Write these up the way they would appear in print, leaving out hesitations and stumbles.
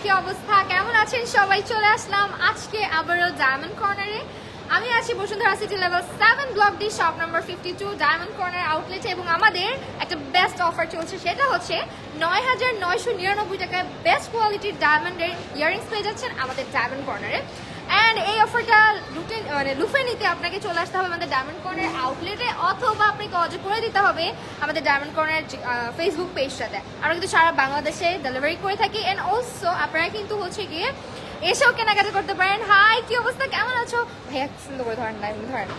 কি অবস্থা, কেমন আছেন সবাই? চলে আসলাম আজকে আবারও ডায়মন্ড কর্নারে। আমি আছি Bashundhara city level 7 block D shop number 52 diamond corner আউটলেটে, এবং আমাদের একটা বেস্ট অফার চলছে, সেটা হচ্ছে ৯,৯৯৯ টাকায় বেস্ট কোয়ালিটির ডায়মন্ডের ইয়ারিংস পেয়ে যাচ্ছেন আমাদের ডায়মন্ড কর্নারে। অ্যান্ড এই অফারটা লুফে নিতে আপনাকে চলে আসতে হবে আমাদের ডায়মন্ড কর্নার আউটলেটে, অথবা আপনাকে অর্ডার করে দিতে হবে আমাদের ডায়মন্ড কর্নার ফেসবুক পেজটাতে। আমরা কিন্তু সারা বাংলাদেশে ডেলিভারি করে থাকি। অ্যান্ড অলসো আপনারা কিন্তু হচ্ছে গিয়ে এসেও কেনাকাটা করতে পারেন। হাই, কি অবস্থা, কেমন আছো ভাইয়া? সুন্দর করে ধরেন না, ধরেন।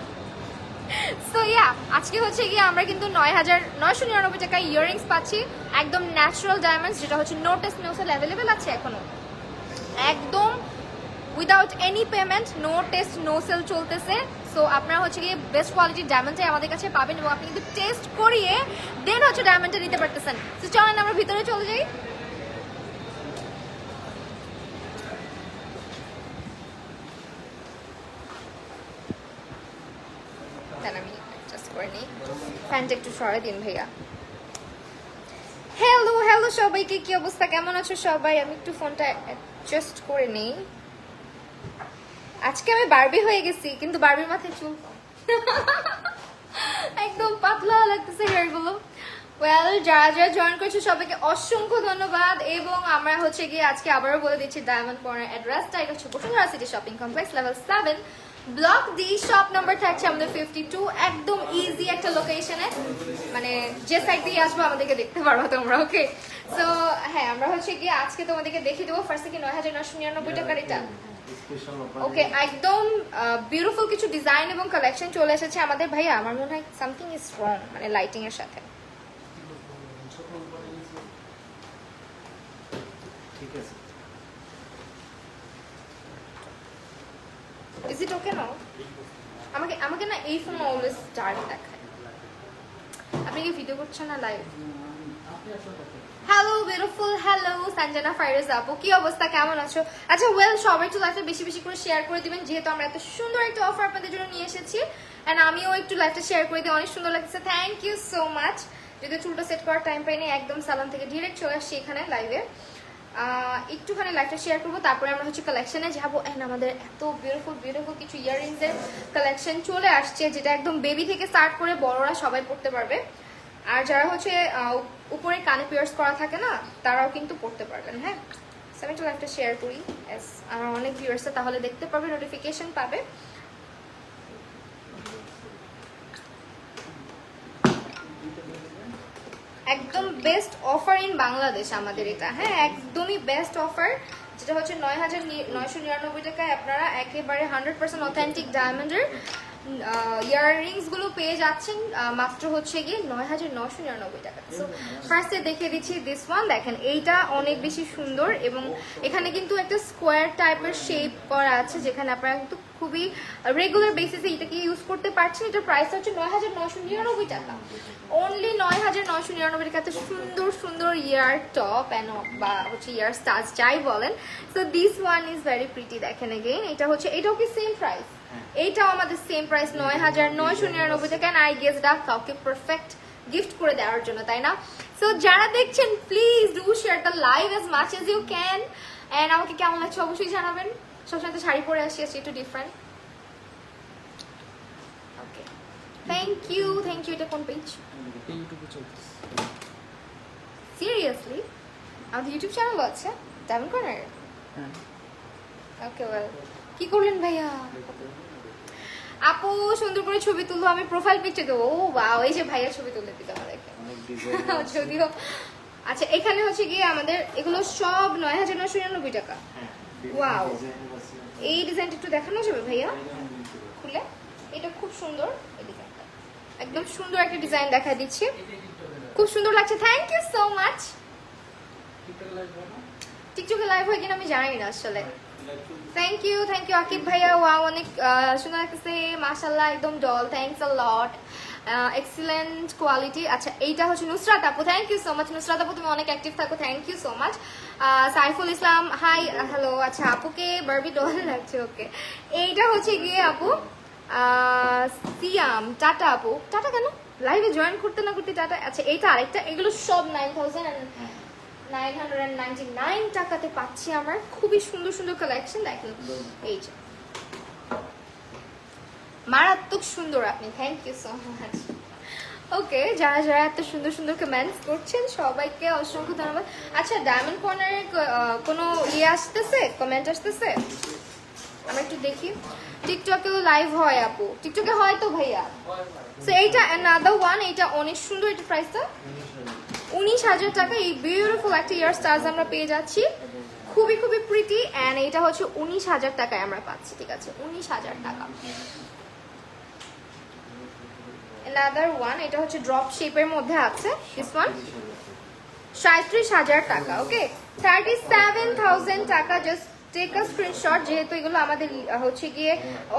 সো ইয়া, আজকে হচ্ছে গিয়ে আমরা কিন্তু ৯,৯৯৯ টাকায় ইয়ারিংস পাচ্ছি, একদম ন্যাচারাল ডায়মন্ডস, যেটা হচ্ছে no test no sale available আছে এখনো, একদম without any payment, no test no sale চলতেছে। সো আপনারা হচ্ছে গিয়ে বেস্ট কোয়ালিটির ডায়মন্ডটাই আমাদের কাছে পাবেন, এবং আপনি কিন্তু টেস্ট করিয়ে দেন হচ্ছে ডায়মন্ডটা নিতে পারতেছেন। তো চলেন আমরা ভিতরে চলে যাই। আমি অ্যাডজাস্ট করে নিই, ফ্যানটা একটু সরাই দিন ভাইয়া। হ্যালো হ্যালো সবাইকে, কি অবস্থা, কেমন আছো সবাই? আমি একটু ফোনটা অ্যাডজাস্ট করে নিই। আজকে আমি বারবি হয়ে গেছি, কিন্তু বারবির মাথায় চুল কম। একদম পাতলা লাগতেছে হেয়ারগুলো। ওয়েল, যারা যারা জয়েন করেছে সবাইকে অসংখ্য ধন্যবাদ। এবং আমরা হচ্ছে গিয়ে আজকে আবারও বলে দিচ্ছি ডায়মন্ড কর্নার অ্যাড্রেসটা, এটা হচ্ছে Bashundhara city shopping complex level 7 block D shop number থাকছে আমাদের 52। একদম ইজি একটা লোকেশনে, মানে যে সাইড দিয়ে আসবো আমাদেরকে দেখতে পারবো তোমরা। ওকে, সো হ্যাঁ, আমরা হচ্ছে গিয়ে আজকে তোমাদেরকে দেখিয়ে দেবো ফার্স্টে কি ৯,৯৯৯ টাকার এটা। ওকে, একদম বিউটিফুল কিছু ডিজাইন এবং কালেকশন চলে এসেছে আমাদের। ভাইয়া আমার মনে হয় সামথিং ইজ রং, মানে লাইটিং এর সাথে। ঠিক আছে, ইজ ইট ওকে নাও? আমাকে না এই ফোন অলওয়েজ ডার্ক দেখায়। আপনি কি ভিডিও করছেন না live? Hello beautiful, hello Sanjana Fairoz আপু, কি অবস্থা, কেমন আছো? আচ্ছা ওয়েল, সবাই একটু লাইভটা বেশি বেশি করে শেয়ার করে দিবেন, যেহেতু আমরা এত সুন্দর একটা অফার আপনাদের জন্য নিয়ে এসেছি। অ্যান্ড আমিও একটু লাইভটা শেয়ার করে দিই, অনেক সুন্দর লাগছে। Thank you so much. যদি চুলটা সেট করার টাইম পাইনি, একদম সালাম থেকে ডিরেক্ট চলে আসছি এখানে লাইভে। একটুখানি লাইভটা শেয়ার করবো, তারপরে আমরা হচ্ছে কালেকশনে যাবো। অ্যান্ড আমাদের এত বিউটিফুল বিউটিফুল কিছু ইয়াররিংসের কালেকশন চলে আসছে, যেটা একদম বেবি থেকে স্টার্ট করে বড়রা সবাই পড়তে পারবে। আর যারা হচ্ছে উপরে কানে পিয়ার্স করা থাকে না, তারাও কিন্তু পড়তে পারবেন। হ্যাঁ, আমি একটু লাইভটা শেয়ার করি, আমার অনেক ভিউয়ার্সে তাহলে দেখতে পাবে, নোটিফিকেশন পাবে। একদম বেস্ট অফার ইন বাংলাদেশ আমাদের এটা। হ্যাঁ, একদমই বেস্ট অফার, যেটা হচ্ছে ৯,৯৯৯ টাকায় আপনারা একেবারে 100% অথেন্টিক ডায়মন্ডের ইয়াররিংস গুলো পেয়ে যাচ্ছেন মাত্র হচ্ছে গিয়ে ৯,৯৯৯ টাকা। সো ফার্স্টে দেখিয়ে দিচ্ছি দিস ওয়ান। দেখেন, এইটা অনেক বেশি সুন্দর, এবং এখানে কিন্তু একটা স্কোয়ার টাইপের শেপ করা আছে, যেখানে আপনারা কিন্তু খুবই রেগুলার বেসিসে এটাকে ইউজ করতে পারছেন। এটার প্রাইস হচ্ছে ৯,৯৯৯ টাকা, অনলি ৯,৯৯৯ টাকাতে সুন্দর সুন্দর ইয়ার টপ অ্যান্ড বা হচ্ছে ইয়ার স্টার্স যাই বলেন। So this one is very pretty. দেখেন এগেইন, এটা হচ্ছে, এটাও কি সেম প্রাইস? এইটাও আমাদের সেম প্রাইস ৯,৯৯৯ টাকা। আই গেস এটা কাউকে পারফেক্ট গিফট করে দেওয়ার জন্য, তাই না? সো যারা দেখছেন please do share the live as much as you can. And আমাকে কেমন লাগছে অবশ্যই জানাবেন। সবসময় তো শাড়ি পরে আসি একটু different. Okay, thank you thank you. এটা কোন পেজ? ইউটিউবে চলতেছে। সিরিয়াসলি? আমাদের ইউটিউব চ্যানেল আছে ডায়মন্ড কর্নার? হ্যাঁ। ওকে, ওয়েল, কি করলেন ভাইয়া? আপু সুন্দর করে ছবি তুলো, আমি প্রোফাইল পিকচার দেবো। ও ওয়াও, এই যে ভাইয়া ছবি তুলে দিতে আমাদেরকে। যদিও আচ্ছা, এখানে হচ্ছে গিয়ে আমাদের এগুলো সব ৯,৯৯৯ টাকা। ওয়াও, এই ডিজাইনটা একটু দেখানো যাবে ভাইয়া খুলে? এটা খুব সুন্দর, এই ডিজাইনটা একদম সুন্দর একটা ডিজাইন দেখা দিচ্ছি, খুব সুন্দর লাগছে। Thank you so much. টিকটকে লাইভ হয় কিনা আমি জানি না আসলে। থ্যাংক ইউ আকিব ভাইয়া। ওয়াও, অনেক সুন্দর লাগতেছে, মাশাআল্লাহ, একদম doll. Thanks a lot, excellent quality. আচ্ছা, এইটা হচ্ছে নুসরাত আপু, thank you so much. Nusrat আপু, তুমি অনেক অ্যাক্টিভ থাকো, thank you so much. Saiful Islam, hi, hello. আচ্ছা, আপুকে বারবি ডল লাগছে। ওকে, এইটা হচ্ছে গিয়ে আপু সিয়াম, টাটা আপু। টাটা কেন? লাইভে জয়েন করতে না করতে টাটা। আচ্ছা, এইটা আরেকটা, এগুলো সব 9,000 999 টাকাতে পাচ্ছি আমরা খুবই সুন্দর সুন্দর কালেকশন। দেখেন এই যে মারাত্মক সুন্দর আপনি, থ্যাংক ইউ সো মাচ। ওকে, যারা যারা এত সুন্দর সুন্দর কমেন্টস করছেন সবাইকে অসংখ্য ধন্যবাদ। আচ্ছা, ডায়মন্ড কর্নারে কোনো ইয়ে আসতেছে, কমেন্ট আসতেছে? আমরা একটু দেখি। টিকটকেও লাইভ হয় আপু? টিকটকে হয় তো ভাইয়া। সো এইটা অ্যানাদার ওয়ান, এটা অনেক সুন্দর। এটা প্রাইসটা 19,000 টাকা। এই বিউটিফুল একটা ইয়ার স্টার্স আমরা পেয়ে যাচ্ছি, খুবই খুবই প্রিটি। অ্যান্ড এটা হচ্ছে 19,000 টাকায় আমরা পাচ্ছি, ঠিক আছে? 19,000 টাকা। অ্যানাদার ওয়ান, এটা হচ্ছে ড্রপ শেপের মধ্যে আছে। দিস ওয়ান 37,000 টাকা। ওকে, 37,000 টাকা। জাস্ট টেক আ স্ক্রিনশট, যেহেতু এগুলো আমাদের হচ্ছে গিয়ে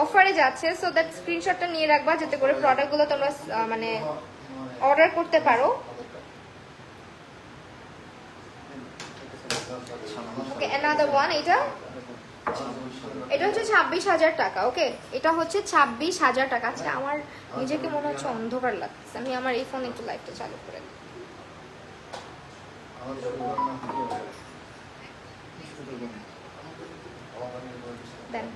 অফারে যাচ্ছে, সো দ্যাট স্ক্রিনশটটা নিয়ে রাখবা যাতে করে প্রোডাক্টগুলো তোমরা মানে অর্ডার করতে পারো। ওকে, অ্যানাদার ওয়ান, এটা হচ্ছে 26,000 টাকা। ওকে, এটা হচ্ছে 26,000 টাকা। আচ্ছা, আমার নিজেকে মনে হচ্ছে অন্ধকার লাগছে, আমি আমার এই ফোন একটু লাইটটা চালু করে দিই। দেন।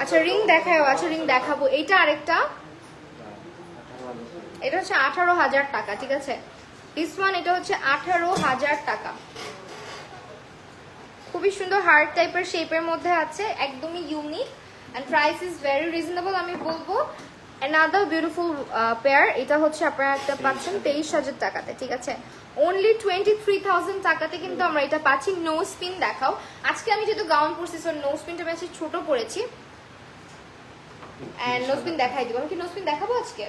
আচ্ছা, রিং দেখাও। আচ্ছা, রিং দেখাবো। এইটা আরেকটা, এটা হচ্ছে 18,000 টাকা, ঠিক আছে? দিস ওয়ান, এটা হচ্ছে 18,000 টাকা। খুবই সুন্দর হার্ট টাইপের শেপের মধ্যে আছে, একদমই unique and price is very reasonable আমি বলবো। অ্যানাদার বিউটিফুল পেয়ার, এটা হচ্ছে আপনারা একটা পাচ্ছেন 23,000 টাকাতে, ঠিক আছে? অনলি 23,000 টাকাতে কিন্তু আমরা এটা পাচ্ছি। নো স্পিন দেখাও। আজকে আমি যেহেতু গাউন পরছি, সো নো স্পিনটা আমি আজকে ছোট পরেছি। এন্ড নো স্পিন দেখাই দিব। আমি কি নো স্পিন দেখাবো আজকে?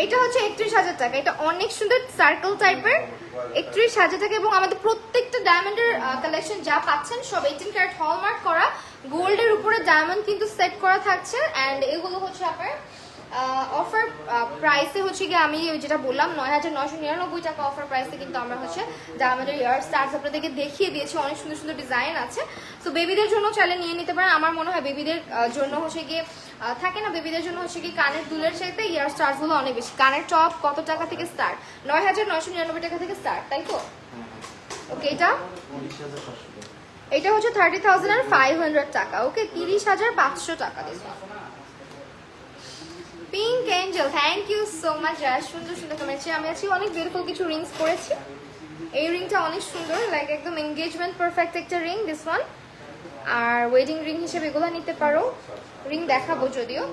এটা হচ্ছে 31,000 টাকা। এটা অনেক সুন্দর সার্কেল টাইপের, 31,000 টাকা। এবং আমাদের প্রত্যেকটা ডায়মন্ডের কালেকশন যা পাচ্ছেন সব 18 ক্যারেট হলমার্ক করা, গোল্ডের উপরে ডায়মন্ড কিন্তু সেট করা থাকছে। এন্ড এগুলো হচ্ছে আপনার অফার প্রাইসে হচ্ছে গিয়ে আমি যেটা বললাম 9,999 টাকা অফার প্রাইসে কিন্তু আমরা হচ্ছে ডায়মন্ডের ইয়ার স্টার্স আপনাদেরকে দেখিয়ে দিয়েছি। অনেক সুন্দর সুন্দর ডিজাইন আছে। তো বেবিদের জন্য চাইলে নিয়ে নিতে পারেন। আমার মনে হয় বেবিদের জন্য হচ্ছে গিয়ে থাকে না, বেবিদের জন্য হচ্ছে কি কানের দুলের চাইতে ইয়ার স্টার্স গুলো অনেক বেশি। কানের টপ কত টাকা থেকে স্টার্ট? 9,999 টাকা থেকে স্টার্ট, তাই তো? ওকে, এটা হচ্ছে 30,500 টাকা। ওকে, 30,500 টাকা। Pink Angel, thank you so much. যারা সুন্দর সুন্দর কমেন্টছে, আমি আছি অনেক বিউটিফুল কিছু রিংস পরেছি। এই রিংটা অনেক সুন্দর, লাইক একদম এনগেজমেন্ট পারফেক্ট একটা রিং দিস ওয়ান। আর ওয়েডিং রিং হিসেবে এগুলো নিতে পারো। রিং দেখাবো যদিও।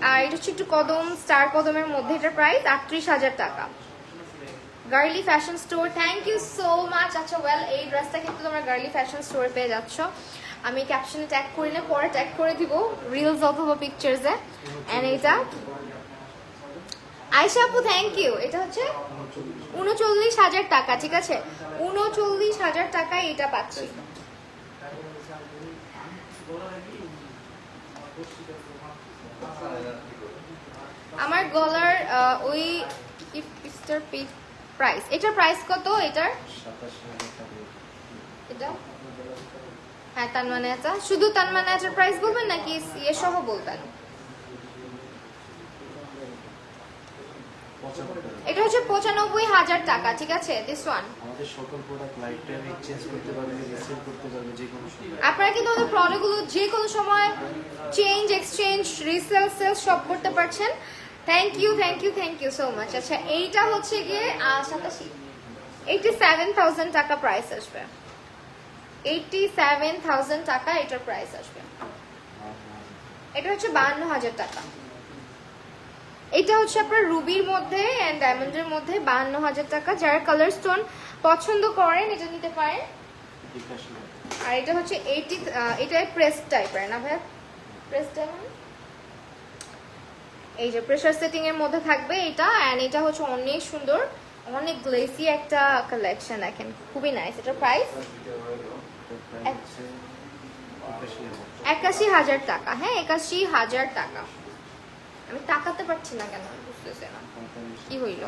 আর এটা হচ্ছে একটু কদম, স্টার কদমের মধ্যে। এটার প্রাইস 38,000 টাকা। Girly fashion store, thank you so much. আচ্ছা, ওয়েল, এই ড্রেসটা কিন্তু তোমরা গার্লি ফ্যাশন স্টোরে পেয়ে যাচ্ছ। আমি ক্যাপশনে ট্যাগ করি না, পরে ট্যাগ করে দিব রিলস অথবা পিকচার্সে। এন্ড এটা আয়শা আপু, থ্যাংক ইউ। এটা হচ্ছে 39,000 টাকা, ঠিক আছে? 39,000 টাকায় এটা পাচ্ছি। আমার গলার ওই পিসটার প্রাইস, এটার প্রাইস কত? এটার এটা হ্যাঁ, তানমানে আচ্ছা, শুধু তানমানে আচার প্রাইস বলবেন নাকি ইয়ে সহ বলবেন? এটা হচ্ছে 95,000 টাকা, ঠিক আছে? দিস ওয়ান আমাদের সকল প্রোডাক্ট লাইফ টাইম এক্সচেঞ্জ করতে পারবে, রিসেল করতে পারবে যে কোনো সময়। আপনারা কিন্তু আমাদের প্রোডাক্টগুলো যে কোনো সময় চেঞ্জ, এক্সচেঞ্জ, রিসেল, সেল সব করতে পারছেন। Thank you, thank you, thank you so much. আচ্ছা, এইটা হচ্ছে গিয়ে 87,000 টাকা প্রাইস আসবে। 87,000 টাকা এটার প্রাইস আসবে। এটা হচ্ছে 52,000 টাকা। এটা হচ্ছে আপনার রুবির মধ্যে এন্ড ডায়মন্ডের মধ্যে 52,000 টাকা। যারা কালার স্টোন পছন্দ করেন এটা নিতে পারেন। আর এটা হচ্ছে 80, এটা প্রেস টাইপের না ভাই? প্রেস ডায়মন্ড, এই যে প্রেসার সেটিং এর মধ্যে থাকবে এটা। এন্ড এটা হচ্ছে অনেক সুন্দর, অনেক গ্লেসি একটা কালেকশন, দেখেন খুবই নাইস। এটার প্রাইস 81,000 টাকা। হ্যাঁ, 81,000 টাকা। আমি তাকাতে পারছি না কেন, বুঝতেছে না কি হইল।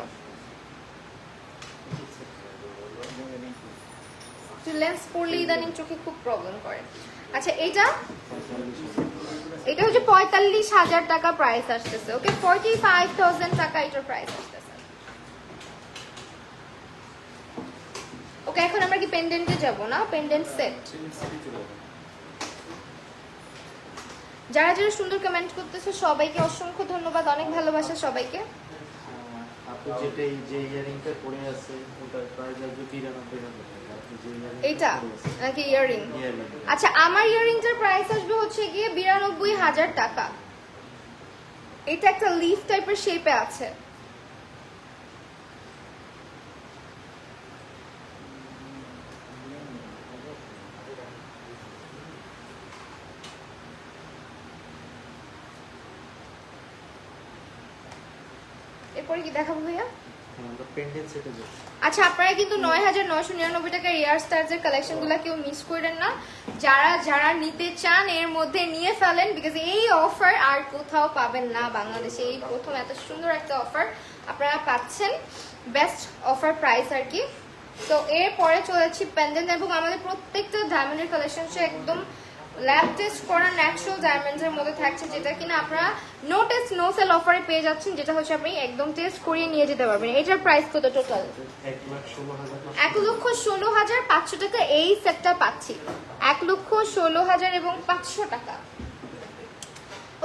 লেন্স পরলে ইদানিং চোখে খুব প্রবলেম করে। আচ্ছা, এটা হচ্ছে 45,000 টাকা প্রাইস আসতেছে। ওকে, 45,000 টাকা এটার প্রাইস আসতেছে। ওকে, এখন আমরা কি পেন্ডেন্টে যাব না? Pendant set. যারা যারা সুন্দর কমেন্ট করতেছে সবাইকে অসংখ্য ধন্যবাদ, অনেক ভালোবাসা সবাইকে। আপনি যেটা এই যে ইয়ারিংটা পরে আছে ওটার প্রাইস আসবে 93,000 টাকা। আপনি যে ইয়ারিংটা এইটা নাকি ইয়ারিং? ইয়ারিং আচ্ছা, আমার ইয়ারিংটার প্রাইস আসবে হচ্ছে গিয়ে 92,000 টাকা। এটা একটা লিফ টাইপের শেপে আছে। এরপরে কি দেখাবো ভাইয়া? আমরা পেন্ডেন্ট সেটে যাচ্ছি। আচ্ছা, আপনারা কিন্তু 9,999 টাকার এয়ার স্টারজের কালেকশনগুলো কেউ মিস করেন না। যারা যারা নিতে চান এর মধ্যে নিয়ে ফেলেন, বিকজ এই অফার আর কোথাও পাবেন না বাংলাদেশে। এই প্রথম এত সুন্দর একটা অফার আপনারা পাচ্ছেন, বেস্ট অফার প্রাইস আর কি। তো এরপরে চলে যাচ্ছি পেন্ডেন্ট, এবং আমাদের প্রত্যেকটা ডায়মন্ডের কালেকশন একদম ল্যাব টেস্ট করা ন্যাচারাল ডায়মন্ডের মধ্যে থাকছে, যেটা কিনা আপনারা নো টেস্ট নো সেল অফারে পেয়ে যাচ্ছেন, যেটা হচ্ছে আপনি একদম টেস্ট করিয়ে নিয়ে যেতে পারবেন। এটার প্রাইস কত টোটাল? 1,16,500 টাকা এই সেটটা পাচ্ছি। 1,16,000 এবং 500 টাকা।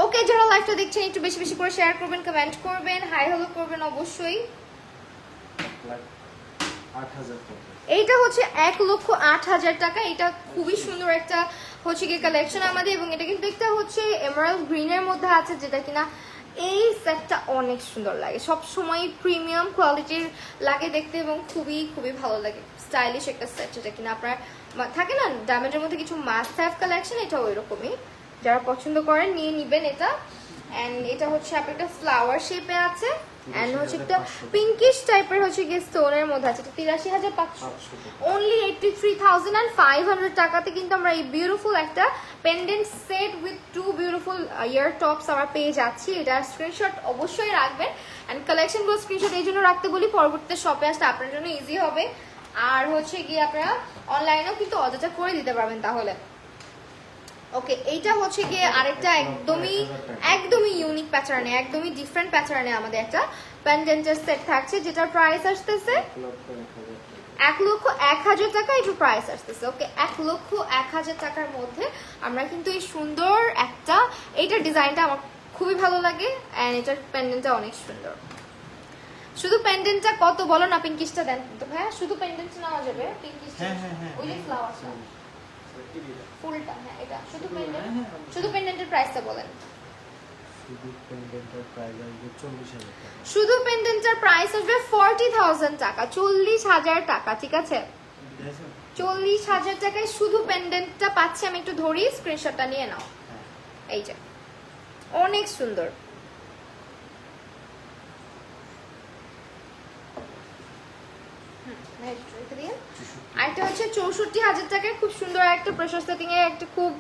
ওকে, যারা লাইভটা দেখছেন একটু বেশি বেশি করে শেয়ার করবেন, কমেন্ট করবেন, হাই হ্যালো করবেন অবশ্যই। 8,000 টাকা। এইটা হচ্ছে 1,08,000 টাকা। এটা খুবই সুন্দর একটা হচ্ছে কি কালেকশন আমাদের, এবং এটা কিন্তু একটা হচ্ছে এমারাল্ড গ্রিনের মধ্যে আছে, যেটা কিনা এই সেটটা অনেক সুন্দর লাগে, সব সময় প্রিমিয়াম কোয়ালিটির লাগে দেখতে, এবং খুবই খুবই ভালো লাগে, স্টাইলিশ একটা সেট, যেটা কিনা আপনার থাকে না ডায়মন্ডের মধ্যে কিছু মাস্ট হ্যাভ কালেকশন, এটা ওই রকমই। যারা পছন্দ করেন নিয়ে নিবেন এটা। এন্ড এটা হচ্ছে আপনার একটা ফ্লাওয়ার শেপে আছে, এন্ড হচ্ছে একটা পিঙ্কিশ টাইপের হচ্ছে গিয়ে স্টোনের মধ্যে আছে। 83,500, অনলি 83,500 টাকাতে কিন্তু আমরা এই বিউটিফুল একটা pendant set with 2 beautiful year tops আমরা পেয়ে যাচ্ছি। এটার স্ক্রিনশট অবশ্যই রাখবেন, এন্ড কালেকশনগুলো স্ক্রিনশট এই জন্য রাখতে বলি, পরবর্তীতে শপে আসতে আপনার জন্য ইজি হবে, আর হচ্ছে গিয়ে আপনারা অনলাইনেও কিন্তু অর্ডারটা করে দিতে পারবেন তাহলে। ওকে, এইটা হচ্ছে গিয়ে আরেকটা একদমই ইউনিক প্যাটার্নে, একদমই ডিফারেন্ট প্যাটার্নে আমাদের একটা পেন্ডেন্টের সেট থাকছে, যেটার প্রাইস আসতেছে 1,01,000 টাকা। এটার প্রাইস আসতেছে ওকে 1,01,000 টাকার মধ্যে আমরা কিন্তু এই সুন্দর একটা, এইটার ডিজাইনটা আমার খুবই ভালো লাগে, এন্ড এটার পেন্ডেন্টটা অনেক সুন্দর। শুধু পেন্ডেন্টটা কত বলো না? পিঙ্কিশটা দেন তো ভাইয়া, শুধু পেন্ডেন্টটা নেওয়া যাবে? পিঙ্কিশটা ওই যে ফ্লাওয়ারটা ফুলটা, হ্যাঁ এটা শুধু পেন্ডেন্ট। শুধু পেন্ডেন্টের প্রাইসটা বলেন। শুধু পেন্ডেন্টের প্রাইস আসবে 40,000 টাকা। শুধু পেন্ডেন্টের প্রাইস আসবে 40,000 টাকা, 40,000 টাকা, ঠিক আছে? 40,000 টাকায় শুধু পেন্ডেন্টটা পাচ্ছি। আমি একটু ধরি, স্ক্রিনশটটা নিয়ে নাও। এই যে অনেক সুন্দর। আরেকটা হচ্ছে 64,000 টাকায় খুব সুন্দর একটা প্রেশার সেটিং এর একটা খুব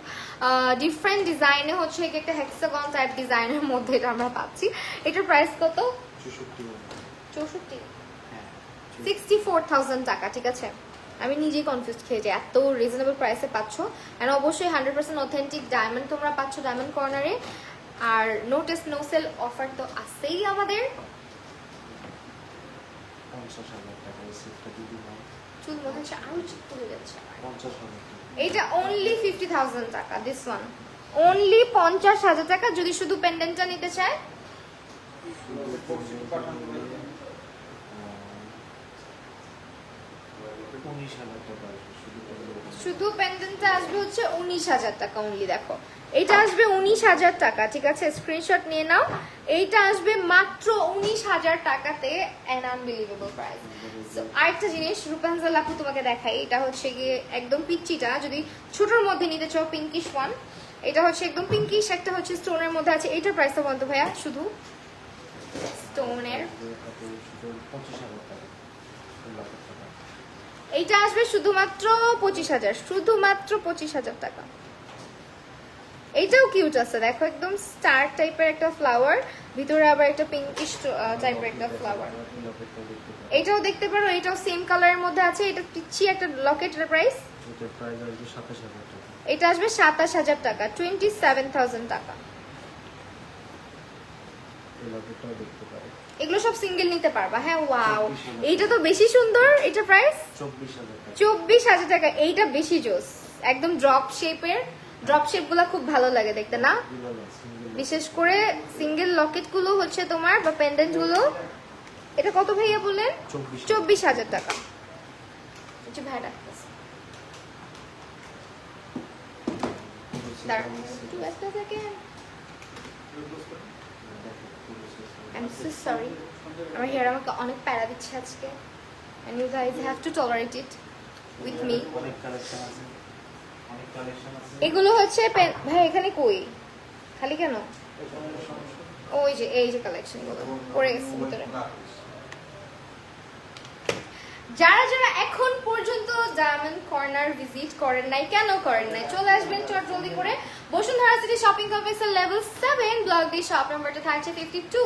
ডিফারেন্ট ডিজাইনে হচ্ছে একটা হেক্সাগন টাইপ ডিজাইনের মধ্যে এটা আমরা পাচ্ছি। এটার প্রাইস কত? 64, 64,000 টাকা, ঠিক আছে? আমি নিজেই কনফিউজ খেয়ে যাই, এত রিজনেবল প্রাইসে পাচ্ছ, এন্ড অবশ্যই 100% অথেন্টিক ডায়মন্ড তোমরা পাচ্ছ ডায়মন্ড কর্নারে। আর no test no sale offer তো আছেই আমাদের। 50,000 টাকা এই সেটটা দিদি না, চুল মনে হচ্ছে আরো চিত্ত হয়ে যাচ্ছে। 50,000 টাকা। এটা অনলি 50,000 টাকা, দিস ওয়ান অনলি 50,000 টাকা। যদি শুধু পেন্ডেন্টটা নিতে চায়, শুধু পেন্ডেন্টটা আসবে হচ্ছে 19,000 টাকা অনলি। দেখো এইটা আসবে 19,000 টাকা, ঠিক আছে? স্ক্রিনশট নিয়ে নাও। এইটা আসবে মাত্র 19,000 টাকাতে, অ্যান আনবিলিভেবল প্রাইস। সো আরেকটা জিনিস রূপাঞ্জল আপু তোমাকে দেখাই, এটা হচ্ছে গিয়ে একদম পিচ্চিটা, যদি ছোটোর মধ্যে নিতে চাও পিঙ্কিশ ওয়ান, এটা হচ্ছে একদম পিঙ্কিশ একটা হচ্ছে স্টোনের মধ্যে আছে। এইটার প্রাইসটা বলতো ভাইয়া? শুধু স্টোনের এইটা আসবে শুধুমাত্র 25,000, শুধুমাত্র 25,000 টাকা। এইটাও কিউট আছে, দেখো একদম স্টার টাইপের একটা ফ্লাওয়ার, ভিতরে আবার একটা পিঙ্কিশ টাইপের একটা ফ্লাওয়ার। এটাও দেখতে পারো, এটাও সেম কালারের মধ্যে আছে। এটা পিচ্ছি একটা লকেটের প্রাইস, এটার প্রাইস আসবে 27,000 টাকা। এটা আসবে 27,000 টাকা, 27,000 টাকা। এই লকেটটাও দেখতে পারো। এগুলো সব সিঙ্গেল নিতে পারবা। হ্যাঁ ওয়াও, 24,000 এইটা তো বেশি সুন্দর। এটা প্রাইস 24,000 টাকা। 24,000 টাকা। এইটা বেশি জোস, একদম ড্রপ শেপের। ড্রপ শেপ গুলা খুব ভালো লাগে দেখতে না, এগুলো না, single বিশেষ করে সিঙ্গেল লকেট গুলো হচ্ছে তোমার বা পেন্ডেন্ট গুলো। এটা কত ভাইয়া বললেন? 24,000 24,000 টাকা। হচ্ছে ভাই রাখতেছে, দাঁড়ান একটু ব্যস্ত থাকেন। I'm so sorry. আমার হেয়ার আমাকে অনেক প্যারা দিচ্ছে আজকে, and you guys have to tolerate it with me. অনেক কালেকশন আছে, অনেক কালেকশন আছে। এগুলো হচ্ছে ভাই এখানে কই খালি কেন? এখানে সমস্যা ওই যে এই যে কালেকশন গুলো পড়ে গেছে ভিতরে। যারা যারা এখন পর্যন্ত ডায়মন্ড কর্নার ভিজিট করেন নাই, কেন করেন নাই, চলে আসবেন চট জলদি করে। বসুন্ধরা সিটি শপিং কমপ্লেক্সের লেভেল 7 ব্লক ডি শপ নাম্বারটা থাকছে 52।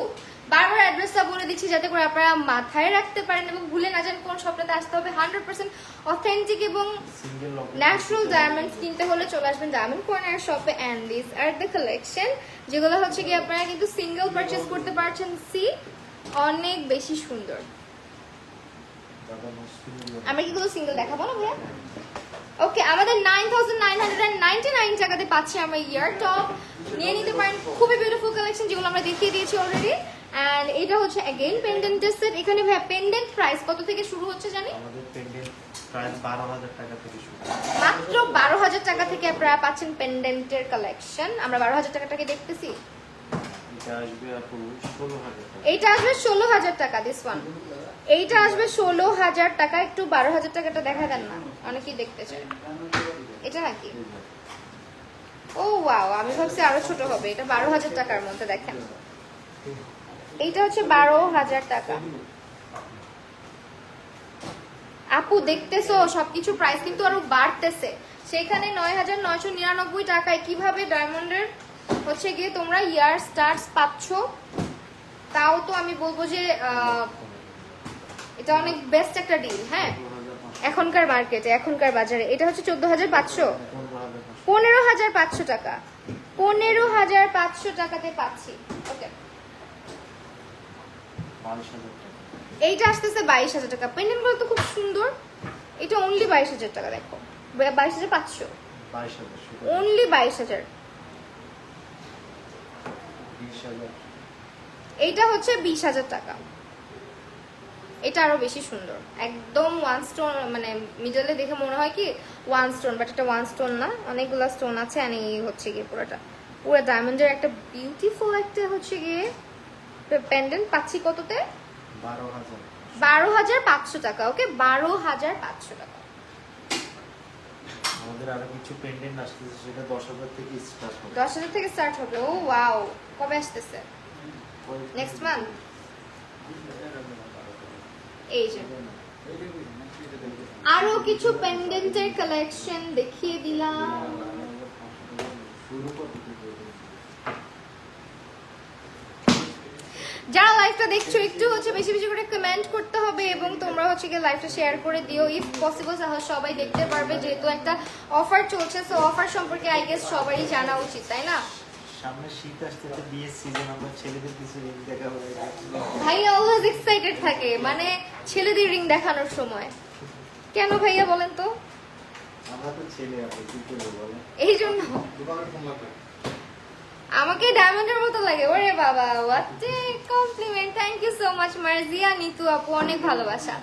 বারবার অ্যাড্রেসটা বলে দিচ্ছি যাতে করে আপনারা মাথায় রাখতে পারেন এবং ভুলে না যান কোন শপটাতে আসতে হবে। 100% অথেন্টিক এবং সিঙ্গেল লকেট ন্যাচারাল ডায়মন্ডস কিনতে হলে চলে আসবেন ডায়মন্ড কর্নার শপে। And this are the collection, যেগুলো হচ্ছে কি আপনারা কিন্তু সিঙ্গেল পারচেজ করতে পারছেন। সি অনেক বেশি সুন্দর। দাদা মুশকিল। আমরা কি গুলো সিঙ্গেল দেখাবো না ভাইয়া? ওকে, আমাদের 9,999 টাকাতে পাচ্ছি আমরা ইয়ার টপ। নিয়ে নিতে পারেন, খুবই বিউটিফুল কালেকশন যেগুলো আমরা দেখিয়ে দিয়েছি অলরেডি। এন্ড এটা হচ্ছে अगेन পেন্ডেন্টের সেট। এখানে ভাই পেন্ডেন্ট প্রাইস কত থেকে শুরু হচ্ছে জানি? আমাদের পেন্ডেন্ট প্রায় 12,000 টাকা থেকে শুরু। মাত্র 12,000 টাকা থেকে আপনারা পাচ্ছেন পেন্ডেন্টের কালেকশন। আমরা 12,000 টাকাটাকে দেখতেছি। এটা আসবে আপু 16,000 টাকা। এইটা আসবে 16,000 টাকা। দিস ওয়ান, এইটা আসবে 16,000 টাকা। একটু 12,000 টাকাটা দেখা দেন না, অনেকেই দেখতে চায়। এটা নাকি? ও ওয়াও, আমি ভাবছি আরো ছোট হবে। এটা 12,000 টাকার মধ্যে দেখেন। এইটা হচ্ছে 12,000 টাকা। আপু দেখতেছো সবকিছু প্রাইস কিন্তু আরো বাড়তেছে। সেখানে 9,999 টাকায় কিভাবে ডায়মন্ডের হচ্ছে গিয়ে তোমরা ইয়ার স্টার্টস পাচ্ছ? তাও তো আমি বলবো যে এটা অনেক বেস্ট একটা ডিল। হ্যাঁ, এখনকার মার্কেটে, এখনকার বাজারে এটা হচ্ছে 14,500, 15,500 টাকা। 15,500 টাকাতে পাচ্ছি। ওকে, 22,000 টাকা। এইটা আসতেছে 22,000 টাকা। পেন্ডেন্ট গুলো তো খুব সুন্দর। এটা অনলি 22,000 টাকা। দেখো 22,500, 22,000 অনলি 22,000। 20,000 এইটা হচ্ছে 20,000 টাকা। এটা আরো বেশি সুন্দর, একদম ওয়ান স্টোন, মানে মিডলে দেখে মনে হয় কি ওয়ান স্টোন, বাট এটা ওয়ান স্টোন না, অনেকগুলো স্টোন আছে। আর এই হচ্ছে গিয়ে পুরোটা পুরো ডায়মন্ডের একটা বিউটিফুল একটা হচ্ছে গিয়ে পেন্ডেন্ট পাচ্ছি। কততে? 12,000। 12,500 টাকা। ওকে, 12,500 টাকা। আমাদের আরো কিছু পেন্ডেন্ট আসতেছে, সেটা 10,000 থেকে স্টার্ট হবে। 10,000 থেকে স্টার্ট হবে। ও ওয়াও, কবে আসতেছে? Next month. এই যে আরো কিছু পেন্ডেন্টের কালেকশন দেখিয়ে দিলাম। শুরু করতে যারা লাইভটা দেখছো একটু হচ্ছে বেশি বেশি করে কমেন্ট করতে হবে এবং তোমরা হচ্ছে গিয়ে লাইভটা শেয়ার করে দিও ইফ পসিবল, তাহলে সবাই দেখতে পারবে। যেহেতু একটা অফার চলছে, সো অফার সম্পর্কে আই গেস সবারই জানা উচিত, তাই না? সামনে শীত আসতেছে, বিয়ের সিজন, আমরা ছেলেদের কিছু রিং দেখা হবে। ভাইয়া অলওয়েজ এক্সাইটেড থাকে, মানে ছেলেদের রিং দেখানোর সময়। কেন ভাইয়া বলেন তো? আমরা তো ছেলে আছি, কি করবো বলে। এই জন্য আমাকে ডায়মন্ডের মতো লাগে। ওরে বাবা, what a compliment. Thank you so much Marzia, Nitu আপু, অনেক ভালোবাসা।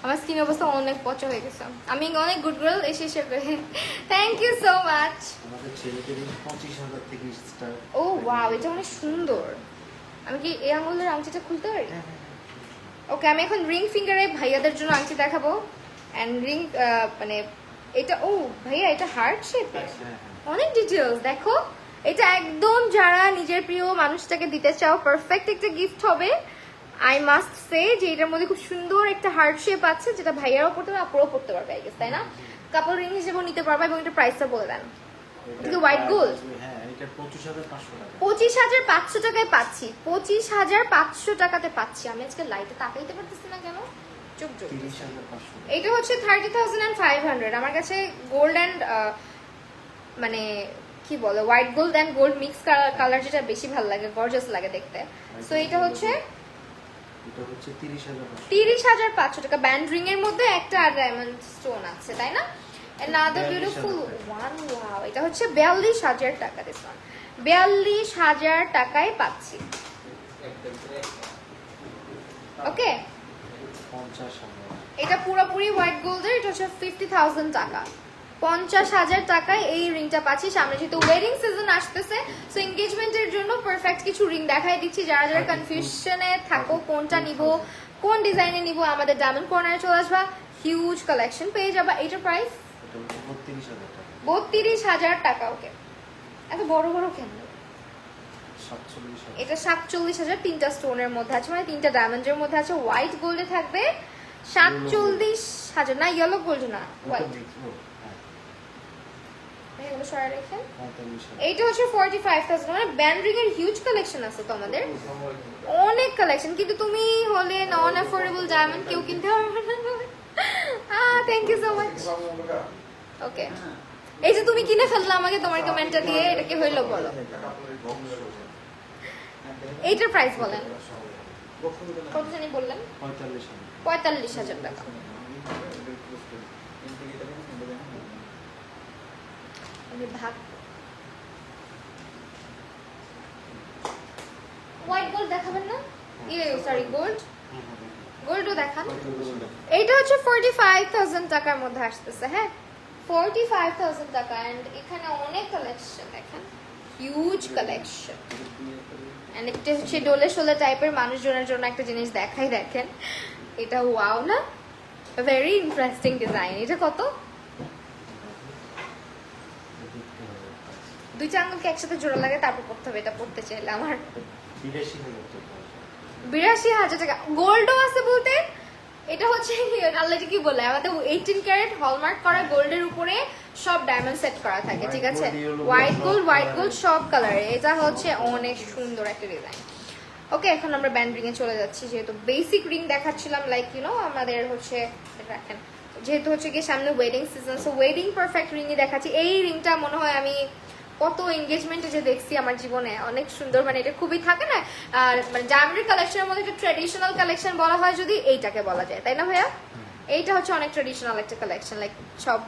আমার স্কিন অবস্থা অনেক পচা হয়ে গেছে, আমি অনেক গুড গার্ল এসে শেয়ার করে। Thank you so much. আমাদের ছেলেদের 25,000 থেকে স্টার্ট। ও ওয়াও, এটা অনেক সুন্দর। আমি কি এই আঙুলের আংটিটা খুলতে পারি? ওকে, আমি এখন রিং ফিঙ্গারে ভাইয়াদের জন্য আংটি দেখাবো। অ্যান্ড রিং মানে এটা, ও ভাইয়া এটা হার্ট শেপের, অনেক ডিটেলস। দেখো, এটা একদম যারা নিজের প্রিয় মানুষটাকে দিতে চাও পারফেক্ট একটা গিফট হবে। আই মাস্ট সে যে এটার মধ্যে খুব সুন্দর একটা হার্ট শেপ আছে, যেটা ভাইয়ারাও পড়তে পারবে, আপুরাও পড়তে পারবে আই গেস, তাই না? কাপল রিং হিসেবেও নিতে পারবে। এবং এটা প্রাইসটা বলে দেন। এটা কি হোয়াইট গোল্ড? হ্যাঁ, এটা 25,500 টাকা। 25,500 টাকায় পাচ্ছি। 25,500 টাকাতে পাচ্ছি। আমি আজকে লাইটে তাকাইতে পারতেছি না কেন, চুপ চুপ। 30,500। এটা হচ্ছে 30,500। আমার কাছে গোল্ড অ্যান্ড মানে কি বলে white gold and gold mix colour, যেটা বেশি ভালো লাগে, গর্জিয়াস লাগে দেখতে। সো এটা হচ্ছে 30,500 টাকা। ব্যান্ড রিং এর মধ্যে একটা ডায়মন্ড স্টোন আছে, তাই না? another beautiful one, wow, এটা হচ্ছে 42,000 টাকা। দিস ওয়ান 42,000 টাকায় পাচ্ছি। ওকে, এটা পুরোপুরি হোয়াইট গোল্ডের, এটা হচ্ছে 50,000 টাকা। 50,000 টাকায় এই রিংটা পাচ্ছি। সামনে যেহেতু ওয়েডিং সিজন আসতেছে, সো এনগেজমেন্টের জন্য পারফেক্ট কিছু রিং দেখাই দিচ্ছি। যারা যারা কনফিউশনে থাকো কোনটা নিব, কোন ডিজাইনে নিব, আমাদের ডায়মন্ড কর্নারে চলে আসবা, হিউজ কালেকশন পেয়ে যাবা। এইটার প্রাইস 32,000 টাকা। ওকে, এত বড় বড় কেন? এটা 47,000, তিনটা স্টোনের মধ্যে আছে, মানে তিনটা ডায়মন্ডের মধ্যে আছে। হোয়াইট গোল্ডে থাকবে 47,000, না ইয়েলো গোল্ড না, হোয়াইট। এগুলো সরাই রাখেন। এইটা হচ্ছে 45,000, মানে ব্যান্ড রিং এর হিউজ কালেকশন আছে তো আমাদের, অনেক কালেকশন। কিন্তু তুমি হলে নন অ্যাফোর্ডেবল ডায়মন্ড কেউ কিনতে পারবে না। Thank you so much. Okay, এই যে তুমি কিনে ফেললা আমাকে তোমার কমেন্টটা দিয়ে, এটা কি হইলো বলো? এইটার প্রাইস বলেন কত জানি বললেন? 45,000 টাকা। আমি ভাগ হোয়াইট গোল্ড দেখাবেন না? সরি, গোল্ডও দেখান। এইটা হচ্ছে 45,000 টাকার মধ্যে আসতেছে। হ্যাঁ, 45,000 টাকা। এন্ড এখানে অনেক কালেকশন, দেখেন হিউজ কালেকশন। এন্ড এটা হচ্ছে ডোলে শোলে টাইপের মানুষজনের জন্য একটা জিনিস দেখাই, দেখেন এটা ওয়াও না, ভেরি ইন্টারেস্টিং ডিজাইন। এটা কত? দুইটা আঙ্গুলকে একসাথে জোড়া লাগে তারপর পড়তে হবে। এটা পড়তে চাইলে আমার 82,000 টাকা। গোল্ডও আছে বলতে, এটা হচ্ছে আল্লাহ কি বলে, আমাদের 18 ক্যারেট হলমার্ক করা গোল্ডের উপরে সব ডায়মন্ড সেট করা থাকে, ঠিক আছে? হোয়াইট গোল্ড সব কালারে। এটা হচ্ছে অনেক সুন্দর একটা ডিজাইন। ওকে, এখন আমরা ব্যান্ড রিং এ চলে যাচ্ছি। যেহেতু বেসিক রিং দেখাচ্ছিলাম, লাইক আমাদের হচ্ছে রাখেন, যেহেতু হচ্ছে কি সামনে wedding season, so wedding perfect রিংই দেখাচ্ছি। এই রিংটা মনে হয় আমি কত এনগেজমেন্টে যে দেখছি আমার জীবনে, অনেক সুন্দর। মানে এটা খুবই থাকে না, আর মানে ডায়মন্ডের কালেকশনের মধ্যে একটা ট্রেডিশনাল কালেকশন বলা হয় যদি এইটাকে বলা যায়, তাই না ভাইয়া? এইটা হচ্ছে অনেক ট্রেডিশনাল একটা কালেকশন, লাইক সব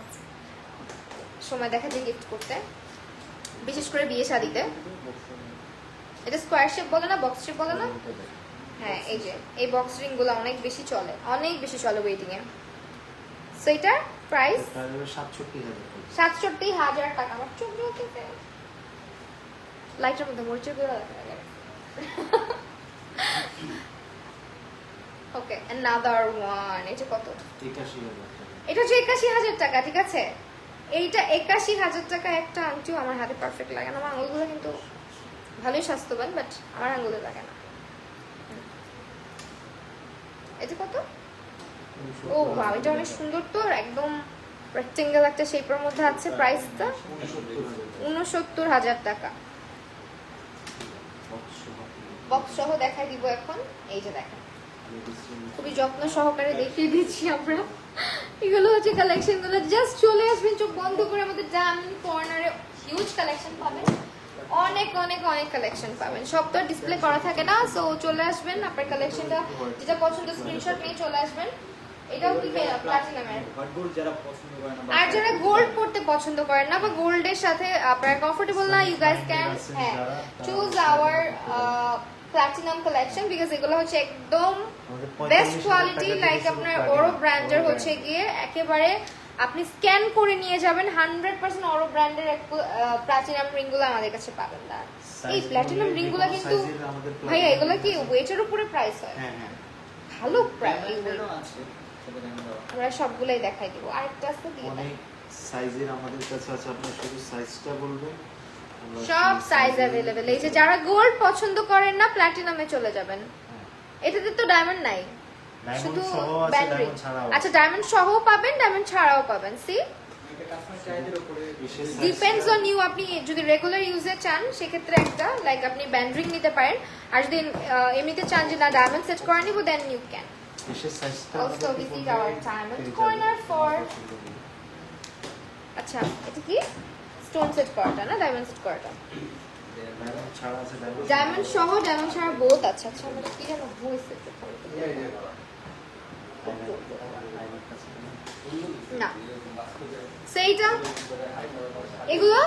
সময় দেখা যায় গিফট করতে, বিশেষ করে বিয়ে শাদিতে। এটা স্কোয়ার শেপ বলে না, বক্স শেপ বলে না? হ্যাঁ, এই যে এই বক্স রিং গুলো অনেক বেশি চলে, ওয়েডিং এ। সো এটার প্রাইস 67,000 টাকা। আমার চোখ জ্বলতেছে, লাইটের মধ্যে মরিচের গুঁড়া দেখা যায়। ওকে, another one। এটা কত? এটা হচ্ছে 81,000 টাকা, ঠিক আছে? এইটা 81,000 টাকা একটা আংটিও আমার হাতে পারফেক্ট লাগে না। আমার আঙুলগুলো কিন্তু ভালোই স্বাস্থ্যবান, বাট আমার আঙুলে লাগে না। এটা কত? ও ওয়াও, এটা অনেক সুন্দর তো, একদম রেক্টেঙ্গেল একটা শেপের মধ্যে আছে। প্রাইসটা 69,000 টাকা। বক্স সহ দেখাই দিব এখন। এই যে দেখেন, খুবই যত্ন সহকারে দেখিয়ে দিচ্ছি আমরা। এগুলো হচ্ছে কালেকশন গুলো, জাস্ট চলে আসবেন চোখ বন্ধ করে। আমাদের ডায়মন্ড কর্নারে হিউজ কালেকশন পাবেন, অনেক অনেক অনেক কালেকশন পাবেন। সব তো ডিসপ্লে করা থাকে না, সো চলে আসবেন, আপনার কালেকশনটা যেটা পছন্দ স্ক্রিনশট নিয়ে চলে আসবেন। এটাও কি প্লাটিনামের, আর যারা গোল্ড পড়তে পছন্দ করেন না বা গোল্ডের সাথে আপনারা কমফোর্টেবল না, you guys can choose our platinum collection, because এগুলো হচ্ছে একদম বেস্ট কোয়ালিটি। লাইক আপনার ওরো ব্র্যান্ডের হচ্ছে গিয়ে একেবারে আপনি স্ক্যান করে নিয়ে যাবেন, 100% ওরো ব্র্যান্ডের প্লাটিনাম রিংগুলো আমাদের কাছে পাবেন না। এই প্লাটিনাম রিংগুলো কিন্তু ভাইয়া এগুলো কি ওয়েটের উপরে প্রাইস হয়? ভালো প্রাইস, আমরা সবগুলাই দেখাই দিব। আরেকটা আছে দিয়ে অনেক সাইজের আমাদের কাছে আছে, আপনি শুধু সাইজটা বলবেন, সব সাইজ अवेलेबल। এই যে যারা গোল্ড পছন্দ করেন না, প্লাটিনামে চলে যাবেন। এটাতে তো ডায়মন্ড নাই, শুধু ব্যান্ড রিং। আচ্ছা, ডায়মন্ড সহ পাবেন, ডায়মন্ড ছাড়াও পাবেন। See depends on you. আপনি যদি রেগুলার ইউজে চান সেক্ষেত্রে একটা লাইক আপনি ব্যান্ড রিং নিতে পারেন, আর যদি এমনিতে চান যে না ডায়মন্ড সেট করে নিব, then you can. Also this is our diamond corner for, আচ্ছা এটা কি স্টোন সেট করাটা না, ডায়মন্ড সেট করাটা। ডায়মন্ড ছাড়া আছে, ডায়মন্ড সহ ডায়মন্ড ছাড়া বোথ আছে। আচ্ছা আমাদের কি যেন হয়েছে না সেইটা এগুলো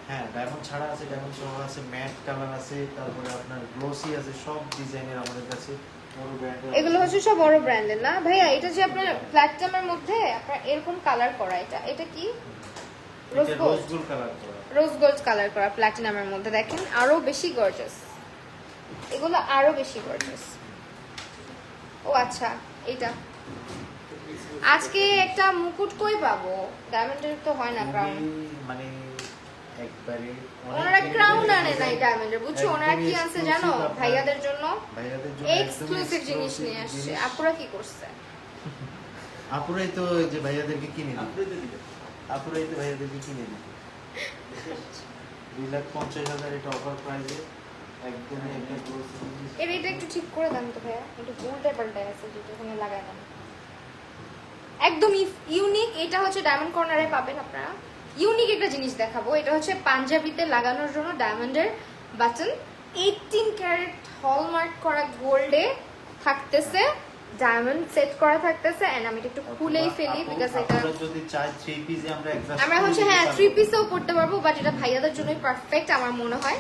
হ্যাঁ ডায়মন্ড ছাড়া আছে, ডায়মন্ড সহ আছে, ম্যাট কালার আছে, তারপরে আপনার গ্লোসি আছে, সব ডিজাইনের আমাদের কাছে বড় ব্র্যান্ডের। এগুলো হচ্ছে সব বড় ব্র্যান্ডের না ভাইয়া? এটা যে আপনার প্ল্যাটিনামের মধ্যে আপনার এরকম কালার করা, এটা কি রোজ গোল্ড কালার করা, রোজ গোল্ড কালার করা প্ল্যাটিনামের মধ্যে, দেখেন আরো বেশি গর্জাস, এগুলো আরো বেশি গর্জাস। ও আচ্ছা এটা আজকে একটা মুকুট কই পাবো? ডায়মন্ডের তো হয় না ক্রাউন, মানে একবারে ওনারা ক্রাউন আনে নাই ডায়মন্ডের, বুঝছো? ওনারা কি আনছে জানো? ভাইয়াদের জন্য এক্সক্লুসিভ জিনিস নিয়ে আসছে। আপুরা কি করছে? আপুরাই তো যে ভাইয়াদেরকে কিনে দিবে, আপুরাই তো ভাইয়াদেরকে কিনে দিবে। 2,50,000 এটা অফার প্রাইসে একদমই একটা ক্লোজ। এটা একটু ঠিক করে দেন তো ভাইয়া, একটু উল্টে পাল্টে আছে যেটা ওখানে লাগায় দেন। একদম ইউনিক, এটা হচ্ছে ডায়মন্ড কর্নারে পাবেন আপনারা। ইউনিক একটা জিনিস দেখাবো, এটা হচ্ছে পাঞ্জাবিতে লাগানোর জন্য ডায়মন্ডের বাটন, 18 ক্যারেট হলমার্ক করা গোল্ডে থাকতেছে, ডায়মন্ড সেট করা থাকতেছে। এন্ড আমি এটা একটু খুলেই ফেলি বিকজ এটা আমরা যদি চাই 3 পিসে আমরা অ্যাডজাস্ট আমরা হচ্ছে হ্যাঁ 3 পিসেও পড়তে পারবো, বাট এটা ভাইয়াদের জন্যই পারফেক্ট আমার মনে হয়।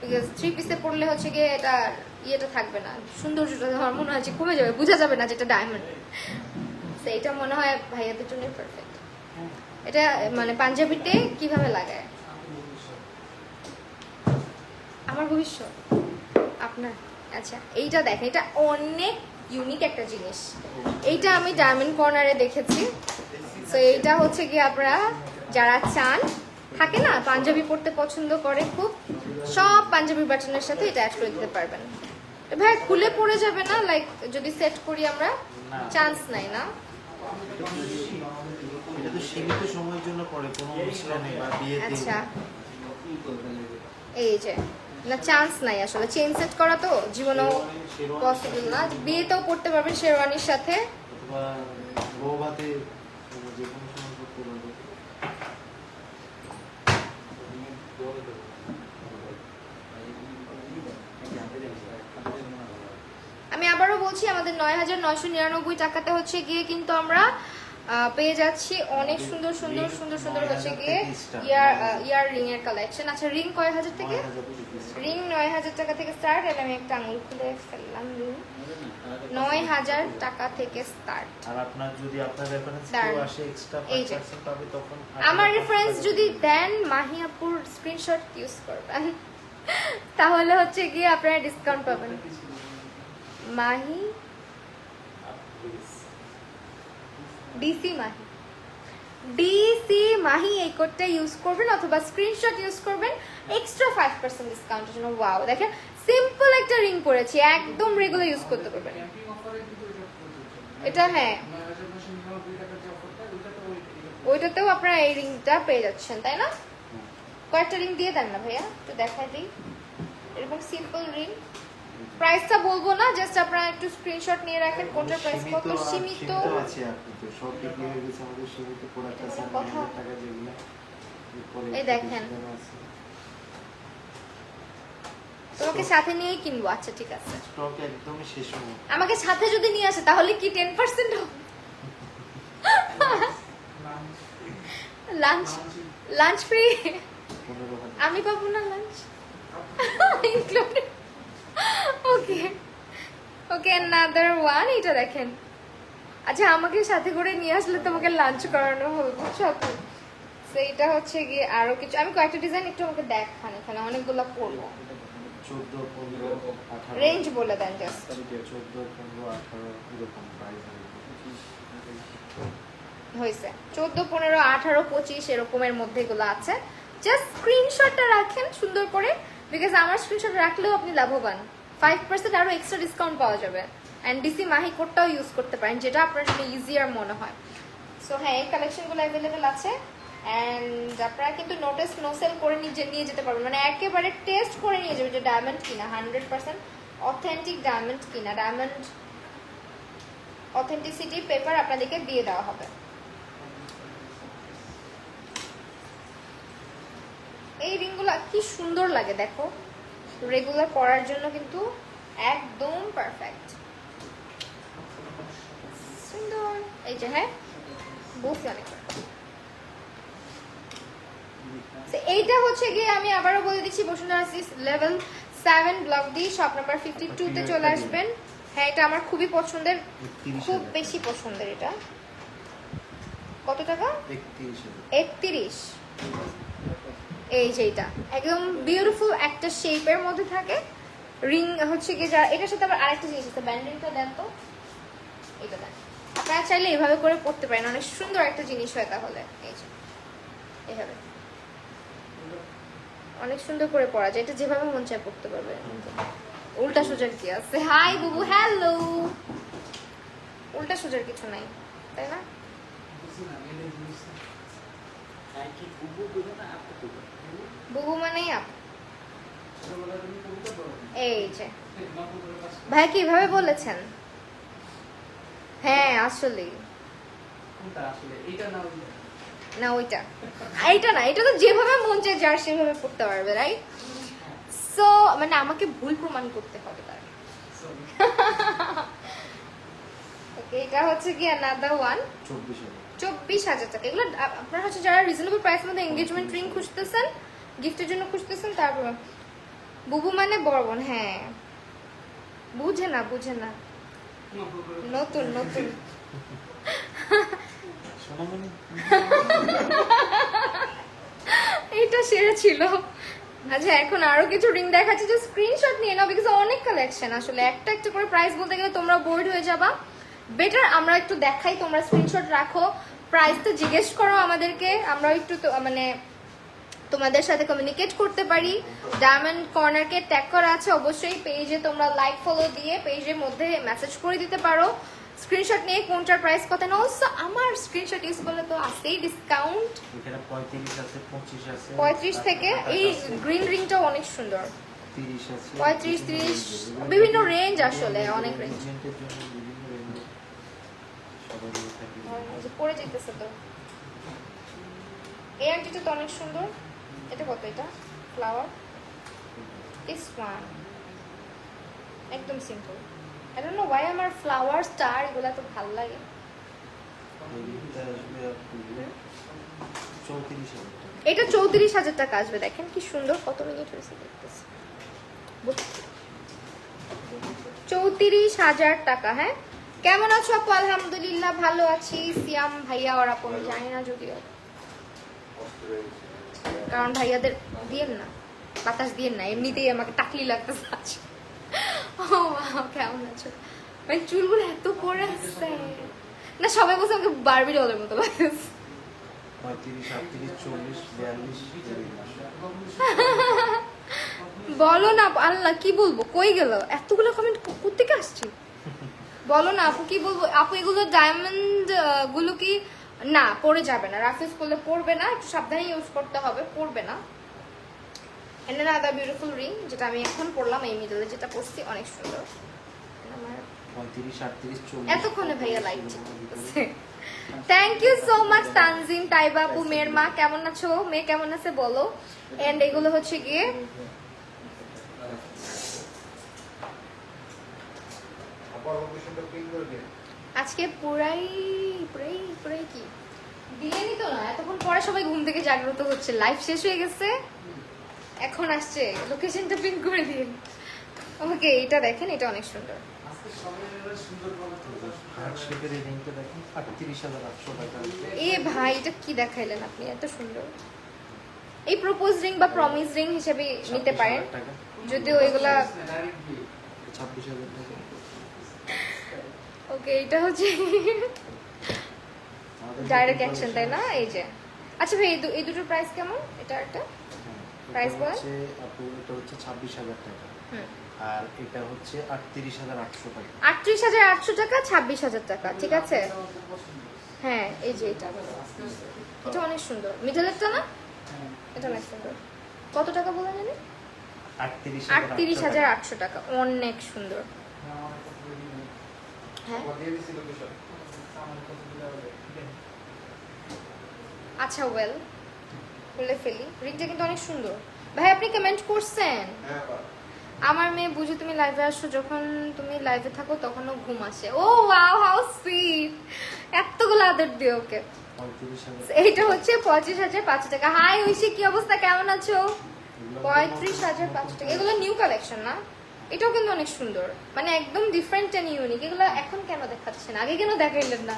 বিকজ 3 পিসে পড়লে হচ্ছে গিয়ে এটা ইয়েটা থাকবে না, সৌন্দর্যটা আমার মনে হয় যে কমে যাবে, বোঝা যাবে না যেটা ডায়মন্ড। তো এটা মনে হয় ভাইয়াদের জন্যই পারফেক্ট। এটা মানে পাঞ্জাবিতে কিভাবে লাগায়? আমার ভবিষ্যৎ আপনার। আচ্ছা এইটা দেখেন, এটা অনেক ইউনিক একটা জিনিস। এইটা আমি ডায়মন্ড কর্নারে দেখেছি। তো এইটা হচ্ছে কি আপনারা যারা চান, থাকে না পাঞ্জাবি পরতে পছন্দ করে খুব, সব পাঞ্জাবি বাটনের সাথে এটা অ্যাড করে দিতে পারবেন। ভাই খুলে পড়ে যাবে না? লাইক যদি সেট করি আমরা, চান্স নাই না? এটা তো সীমিত সময়ের জন্য পড়ে, কোনো অনুষ্ঠানে বা বিয়েতে। আচ্ছা এই যে না, চান্স নাই আসলে, চেন সেট করা তো জীবনেও পসিবল না। বিয়েতেও পড়তে পারবেন শেরওয়ানির সাথে, অথবা বউভাতে যে কোনো সময় করতে পারবে। আমি আবারও বলছি আমাদের 9,999 টাকাতে হচ্ছে গিয়ে কিন্তু আমরা পেয়ে যাচ্ছি অনেক সুন্দর সুন্দর সুন্দর সুন্দর হচ্ছে গিয়ে ইয়ার রিং এর কালেকশন। আচ্ছা রিং কয় হাজার থেকে? রিং 9,000 টাকা থেকে স্টার্ট। এটা আমি একটা আঙুল খুলে ফেললাম। রিং 9,000 টাকা থেকে স্টার্ট। আর আপনার যদি আপনার রেফারেন্স কেউ আসে এক্সট্রা 5% পাবে তখন। আমার রেফারেন্স যদি দেন মাহিয়াপুর স্ক্রিনশট ইউজ করবেন, তাহলে হচ্ছে গিয়ে আপনারা ডিসকাউন্ট পাবেন। মাহি ডিসি মাহি এই কোডটা ইউজ করবেন অথবা স্ক্রিনশট ইউজ করবেন, এক্সট্রা 5% ডিসকাউন্টের জন্য। ওয়াও দেখেন সিম্পল একটা রিং পরেছি, একদম রেগুলার ইউজ করতে পারবেন এটা। হ্যাঁ ওইটাতেও আপনারা এই রিংটা পেয়ে যাচ্ছেন, তাই না? কয়েকটা রিং দিয়ে দেন না ভাইয়া, একটু দেখাই দিই। এরকম সিম্পল রিং, প্রাইসটা বলবো না, জাস্ট আপনারা একটু স্ক্রিনশট নিয়ে রাখেন কোনটার প্রাইস কত। সীমিত আছে, আপনি তো সব বিক্রি হয়ে গেছে আমাদের সীমিত প্রোডাক্ট আছে 9,000 টাকা যেগুলো। এই দেখেন তোমাকে সাথে নিয়েই কিনবো। আচ্ছা ঠিক আছে, স্টক একদমই শেষ হবে। আমাকে সাথে যদি নিয়ে আসে তাহলে কি 10% হবে? Lunch free? আমি পাবো না লাঞ্চ ইনক্লুডেড? ওকে ওকে another one। এটা দেখেন, আচ্ছা আমাকে সাথে করে নিয়ে আসলে তোমাকে লাঞ্চ করানো হবে, বুঝছো? সেইটা হচ্ছে গিয়ে আরো কিছু, আমি কয়েকটা ডিজাইন একটু আমাকে দেখান, এখানে অনেকগুলো পরবো। 14, 15, 18 রেঞ্জ বলে দেন জাস্ট। 14, 15, 18 এরকম প্রাইস হয়েছে 14, 15, 18, 25 এরকমের মধ্যে এগুলো আছে। জাস্ট স্ক্রিনশটটা রাখেন সুন্দর করে, বিকজ আমার স্ক্রিনশট রাখলেও আপনি লাভবান, 5% আরো এক্সট্রা ডিসকাউন্ট পাওয়া যাবে। অ্যান্ড ডিসি মাহি কোডটাও ইউজ করতে পারেন, যেটা আপনার জন্য ইজিয়ার মনে হয়। সো হ্যাঁ এই কালেকশনগুলো অ্যাভেলেবেল আছে। অ্যান্ড আপনারা কিন্তু নোটিস নো সেল করে নিয়ে যেতে পারবেন, মানে একেবারে টেস্ট করে নিয়ে যাবেন যে ডায়মন্ড কিনা, 100% অথেন্টিক ডায়মন্ড কিনা। ডায়মন্ড অথেন্টিসিটি পেপার আপনাদেরকে দিয়ে দেওয়া হবে। এই রিংগুলো কি সুন্দর লাগে দেখো, রেগুলার পরার জন্য কিন্তু একদম পারফেক্ট, সুন্দর। এই যে হ্যাঁ বলছি অনেক। তো এইটা হচ্ছে গিয়ে আমি আবারও বলে দিচ্ছি, Bashundhara level 7 block D shop number 52 তে চলে আসবেন। হ্যাঁ এটা আমার খুবই পছন্দের, খুব বেশি পছন্দের। এটা কত টাকা? 31। এই যে এটা একদম বিউটিফুল একটা শেপের মধ্যে থাকে, রিং হচ্ছে কি যা, এটার সাথে আবার আরেকটা জিনিস আছে, ব্যান্ডিংটা দেন তো, এটা দেন। আপনারা চাইলে এভাবে করে পড়তে পারেন, অনেক সুন্দর একটা জিনিস হয় তাহলে। এই যে এইভাবে অনেক সুন্দর করে পড়া যায়, এটা যেভাবে মন চায় পড়তে পারবে। উল্টা সোজার কি আছে? হাই বুবু, হ্যালো। উল্টা সোজার কিছু নাই তাই না? বুবু মানেই আপ। এই যে ভাই কিভাবে বলেছেন? হ্যাঁ আসলে না ওইটা, এইটা না, এটা তো যেভাবে মন চায় যার সেভাবে পড়তে পারবে, রাইট? সো মানে আমাকে ভুল প্রমাণ করতে হবে তার। ওকে, এটা হচ্ছে কি another one 24,000 টাকা। এগুলো আপনারা হচ্ছে যারা রিজনেবল প্রাইসের মধ্যে এনগেজমেন্ট রিং খুঁজতেছেন, গিফটের জন্য খুঁজতেছেন, তারপর বুবু মানে বড় বোন। হ্যাঁ বুঝে না, বুঝে না, নতুন নতুন। এটা সেরা ছিল। আচ্ছা এখন আরো কিছু রিং দেখাচ্ছি, যে স্ক্রিনশট নিয়ে নাও, বিকজ অনেক কালেকশন। আসলে একটা একটা করে প্রাইস বলতে গেলে তোমরা বোর্ড হয়ে যাবা। বেটার আমরা একটু দেখাই, তোমরা স্ক্রিনশট রাখো, প্রাইসটা জিজ্ঞেস করো আমাদেরকে, আমরা একটু মানে তোমাদের সাথে কমিউনিকেট করতে পারি। ডায়মন্ড কর্নারকে ট্যাগ করা আছে অবশ্যই, পেজে তোমরা লাইক ফলো দিয়ে পেজের মধ্যে মেসেজ করে দিতে পারো স্ক্রিনশট নিয়ে কোনটার প্রাইস কত। না অলসো আমার স্ক্রিনশট ইউজ করলে তো আছেই ডিসকাউন্ট, এখানে 35 আছে, 25 আছে, 35 থেকে। এই গ্রিন রিংটাও অনেক সুন্দর, 30 আছে, 35 30 বিভিন্ন রেঞ্জ, আসলে অনেক রেঞ্জ। পরে যেতেছে তো এই আংটিটা তো অনেক সুন্দর। এটা কত? এটা ফ্লাওয়ার, দিস ওয়ান একদম simple. I don't know Y আমার ফ্লাওয়ার স্টার এগুলা তো ভালো লাগে। 34,000 এটা 34,000 টাকা আসবে। দেখেন কি সুন্দর, কত মিনিট হয়েছে দেখতেছি, 34,000 টাকা। হ্যাঁ কেমন আছো আপু? আলহামদুলিল্লাহ ভালো আছি। সিয়াম ভাইয়া ওর আপু আমি জানি না যদিও, কারণ ভাইয়াদের দিয়েন না, বাতাস দিয়েন না, এমনিতেই আমাকে টাকলি লাগতেছে আজ। ও কেমন আছো? ভাই চুলগুলো এত পরে আসছে না, সবাই বলছে আমাকে বারবি ডলের মতো লাগতেছে। 35 38 40 42 বলো না আল্লাহ কি বলবো, কই গেল এতগুলো কমেন্ট কোত্থেকে আসছে? বলো না আপু কি বলবো। আপু এগুলো ডায়মন্ড গুলো কি না পরে যাবে না, রাফিউজ করলে পড়বে না, একটু সাবধানে ইউজ করতে হবে, পড়বে না। এন্ড আদার বিউটিফুল রিং, যেটা আমি এখন পরলাম, এই মিডলে যেটা পরছি অনেক সুন্দর। আমার 35 38 40 এতক্ষণে ভাইয়া like thank you so much Tanzim Taiba আপু। মেয়ের মা কেমন আছো? মেয়ে কেমন আছে বলো। এন্ড এগুলো হচ্ছে গিয়ে আজকে পুরাই পুরাই পুরাই কি দিয়ে নিত না, এতক্ষণ পরে সবাই ঘুম থেকে জাগ্রত হচ্ছে, লাইভ শেষ হয়ে গেছে, এখন আসছে লোকেশনটা পিন করে দিন। ওকে এটা দেখেন, এটা অনেক সুন্দর। হার্ট শেপের এই রিংটা দেখেন 38,800 টাকা। এ ভাই এটা কি দেখাইলেন আপনি, এত সুন্দর। এই প্রপোজ রিং বা প্রমিস রিং হিসেবে নিতে পারেন, যদিও এগুলা 26,000 টাকা। ওকে এটা হচ্ছে ডাইরেক্ট অ্যাকশন তাই না? এই যে আচ্ছা ভাই এই দুটোর প্রাইস কেমন? এটা একটা প্রাইস বলেন। আপু এটা হচ্ছে 26,000 টাকা, হুম আর এটা হচ্ছে 38,800 টাকা। 38,800 টাকা, 26,000 টাকা, ঠিক আছে। হ্যাঁ এই যে এটা এটা অনেক সুন্দর, মিডলেরটা না, এটা অনেক সুন্দর। কত টাকা বলেন জানি? 38,800 টাকা, অনেক সুন্দর। হ্যাঁ আচ্ছা ওয়েল খুলে ফেলি। রিংটা কিন্তু অনেক সুন্দর। ভাই আপনি কমেন্ট করছেন? আমার মেয়ে বুঝি তুমি লাইভে আসো, যখন তুমি লাইভে থাকো তখনও ঘুম আসে। ও ওয়াও, হাউ সুইট, এতগুলো আদর দিও ওকে। 35,000 এইটা হচ্ছে 25,500 টাকা। হাই ঐশী, কি অবস্থা, কেমন আছো? 35,500 টাকা। এগুলো নিউ কালেকশন না? এটাও কিন্তু অনেক সুন্দর, মানে একদম ডিফারেন্ট এন্ড ইউনিক। এগুলো এখন কেন দেখাচ্ছেন, আগে কেন দেখাইলেন না?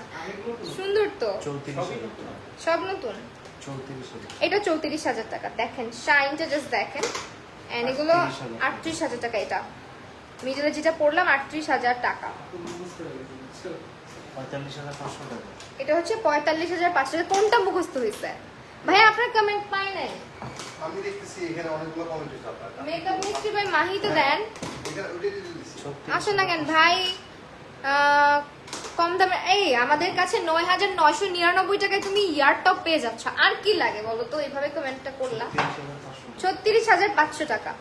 সুন্দর তো, 34,000 টাকা। সব নতুন। 34,000 এটা 34,000 টাকা। দেখেন শাইনটা জাস্ট দেখেন। এন্ড এগুলো 38,000 38,000 টাকা। এটা মিডলে যেটা পড়লাম 38,000 টাকা। 45,500 টাকা। এটা হচ্ছে 45,500 টাকা। কোনটা মুখস্থ হয়েছে ভাই? আপনার কমেন্ট পাই নাই। আমি দেখতেছি এখানে অনেকগুলো কমেন্ট এসেছে আপনার। মেকআপ মিস্ত্রি ভাই মাহি তো দেন। এখানে ওইটা দিয়ে দিছি। 36,000 আসো না কেন ভাই, কম দামে। এই আমাদের কাছে 9,999 টাকায় তুমি ইয়ার টপ পেয়ে যাচ্ছ, আর কি লাগে বলো তো? এইভাবে কমেন্টটা করলাম। 36,500 টাকা।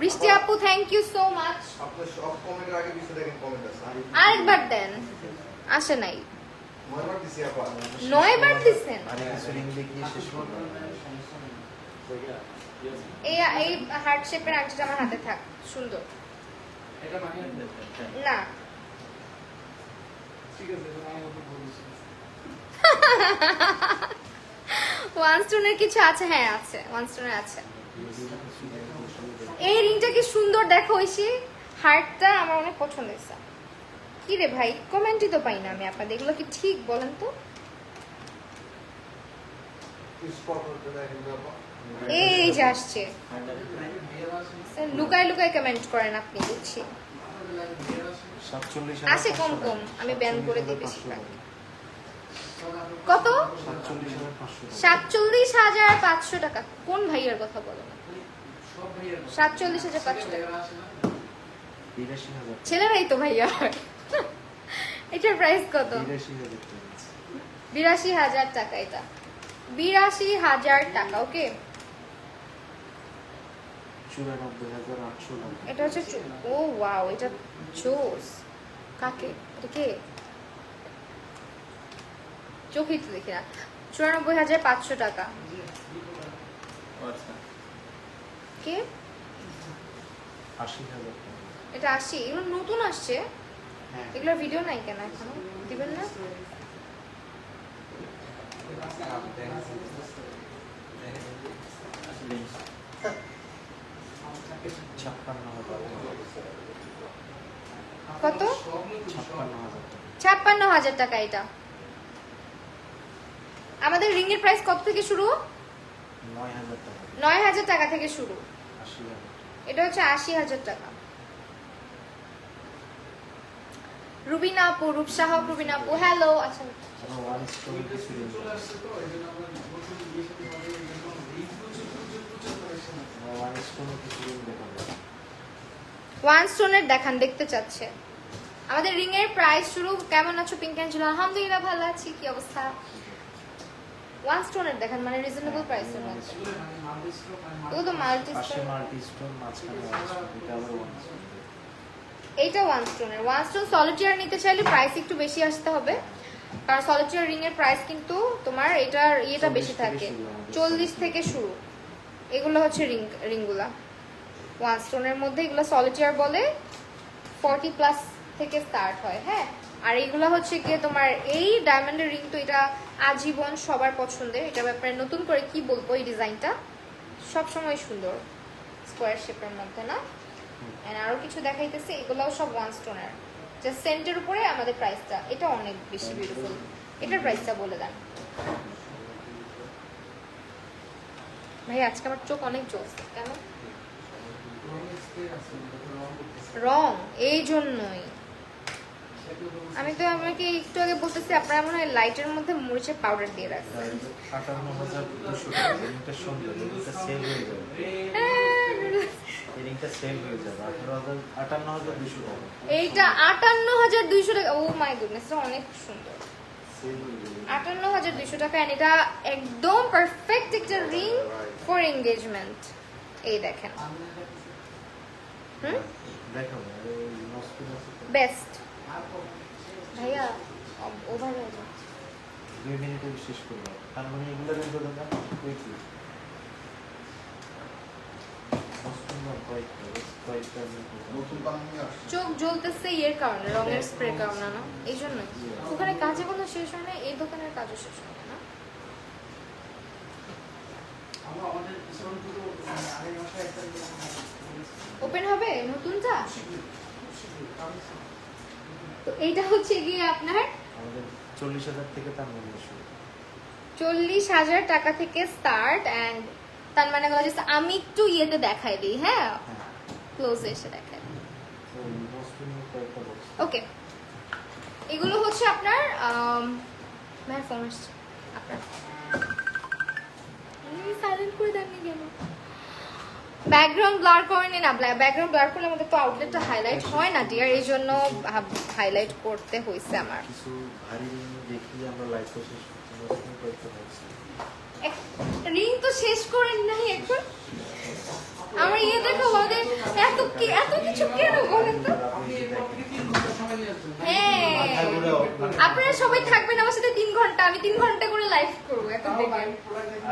বৃষ্টি আপু থ্যাংক ইউ সো মাচ। আপনার সব কমেন্টের আগে পিছনে দেখেন কমেন্ট আছে। আরেকবার দেন, আসে নাই। 9 বার দিছি আপা। 9 বার দিচ্ছেন। আরে কিছু রিং দেখিয়ে শেষ করবো। এই হার্ট শেপের আংটিটা আমার হাতে থাক, সুন্দর না? ওয়ান স্টোনের কিছু আছে? হ্যাঁ আছে, ওয়ান স্টোনের আছে। এই রিংটা কি সুন্দর দেখো ঐশী, হার্টটা আমার অনেক পছন্দ হয়েছে। কি রে ভাই, কমেন্টই তো পাই না আমি আপনাদের। এগুলো কি ঠিক বলেন তো? স্পট করতে দেখেন আপা। এই যে আসছে, লুকায় লুকায় কমেন্ট করেন আপনি, বুঝছি। 47,500 আসে কম কম, আমি ব্যান করে দিই বেশিরভাগ। কত? 47,500 টাকা। 47,500 টাকা। কোন ভাইয়ার কথা বলো? 47,500 টাকা। 82,000 ছেলেরাই তো ভাইয়া হয়। এটার প্রাইস কত? 82,000 টাকা। 82,000 টাকা। এটা 82,000 টাকা। ওকে, 94,800 টাকা। এটা হচ্ছে ও ওয়াও, এটা জোস। কাকে? এটা কে? চোখেই তো দেখি না। 94,500 টাকা। কে? 80,000 টাকা। এটা 80। এগুলো নতুন আসছে, হ্যাঁ। এগুলোর ভিডিও নাই কেন এখনো? দিবেন না? কত? 56,000 টাকা। এটা আমাদের রিং এর প্রাইস কত থেকে শুরু? 9,000 টাকা। 9,000 টাকা থেকে শুরু। 80,000 এটা হচ্ছে 80,000 টাকা। রুবিনা আপু, রূপসাহ রুবিনা আপু, হ্যালো। আচ্ছা, আমরা ওয়ান স্টোরে কিছু রিং দেখাবো। আমরা ওয়ান স্টোরে কিছু রিং দেখাবো। ওয়ান স্টোনের দেখান, দেখতে চাচ্ছে। আমাদের রিং এর প্রাইস শুরু। কেমন আছো পিঙ্ক অ্যাঞ্জেলা? আলহামদুলিল্লাহ ভালো আছি। কি অবস্থা? ওয়ান স্টোনের দেখান, মানে রিজনেবল প্রাইসের মধ্যে। এগুলো তো মাল্টি পাশে স্টোন। মাল্টি স্টোন, মাঝখানে ওয়ান স্টোন। এটা আবার ওয়ান স্টোন। এইটা ওয়ান স্টোনের। ওয়ান স্টোন সলিটিয়ার নিতে চাইলে প্রাইস একটু বেশি আসতে হবে, কারণ সলিটিয়ার রিং এর প্রাইস কিন্তু তোমার এটার ইয়েটা বেশি 40 থেকে থাকে। শুরু আমাদের 40 থেকে শুরু। এগুলো হচ্ছে রিংগুলা ওয়ান স্টোনের মধ্যে। এগুলো সলিটিয়ার বলে, 40 প্লাস থেকে স্টার্ট হয়। হ্যাঁ, আর এইগুলো হচ্ছে গিয়ে তোমার এই ডায়মন্ডের রিং তো এটা আজীবন সবার পছন্দের। এটা ব্যাপারে নতুন করে কি বলবো, এই ডিজাইনটা সবসময় সুন্দর, স্কোয়ার শেপের মধ্যে না। এন্ড আরো কিছু দেখাইতেছে, এগুলোও সব ওয়ান স্টোনের। জাস্ট সেন্টের উপরে আমাদের প্রাইসটা, এটা অনেক বেশি বিউটিফুল। এটার প্রাইসটা বলে দেন ভাই। আজকে আমার চোখ অনেক জোস। কেন? রং, এই জন্যই। আমি তো আমাকে একটু আগে বলতেছি আপনারা মনে হয় লাইটের মধ্যে মরিচের পাউডার দিয়ে রাখছেন। 58,200 টাকা। রিংটা সুন্দর, রিংটা সেল হয়ে যাবে। এই রিংটা সেল হয়ে যাবে 58,200 টাকা। এইটা 58,200 টাকা। ও মাই গুডনেস, এটা অনেক সুন্দর। সেল হয়ে যাবে। 58,200 টাকা। এন্ড এটা একদম পারফেক্ট একটা রিং ফর এঙ্গেজমেন্ট। এই দেখেন, দেখো এই নস্পিন আছে তো। বেস্ট ভাইয়া। ওভার হয়ে যাচ্ছে। 2 মিনিটে শেষ করবো, তার মানে এগুলো কিন্তু দাদা কুইকলি কয়েকটা নতুন পান নিয়ে আসছে চোখ জ্বলতেছে ইয়ের কারণে, রঙের স্প্রে কারণে না, এই জন্যই। ওখানে কাজে কোনো শেষ হয় না, এই দোকানের কাজও শেষ হয় না। ওপেন হবে নতুনটা? তো এইটা হচ্ছে গিয়ে আপনার আমাদের 40,000 থেকে তার মূল্য শুরু। 40,000 টাকা থেকে স্টার্ট। অ্যান্ড তার মানে বলা যাচ্ছে আমি একটু ইয়েতে দেখাই দিই, হ্যাঁ হ্যাঁ, ক্লোজে এসে দেখাই দিই। তো মসলিন কয়েকটা বক্স। ওকে, এগুলো হচ্ছে আপনার ভাই ফোন আসছে আপনার, সাইলেন্ট করে দেননি কেন? ব্যাকগ্রাউন্ড ব্লার করে নিন না, ব্যাকগ্রাউন্ড ব্লার করলে আমাদের তো আউটলেটটা হাইলাইট হয় না ডিয়ার, এই জন্য হাইলাইট করতে হয়েছে আমার। কিছু ভারী দেখি আমরা লাইফটা শেষ করছি, মসলিন কয়েকটা বক্স। রিং তো শেষ করেন নাই এখন, আমার ইয়ে দেখো ওদের এত কিছু কেন বলেন তো? হ্যাঁ, আপনারা সবাই থাকবেন আমার সাথে 3 ঘন্টা, আমি 3 ঘন্টা করে লাইভ করবো এখন দেখেন।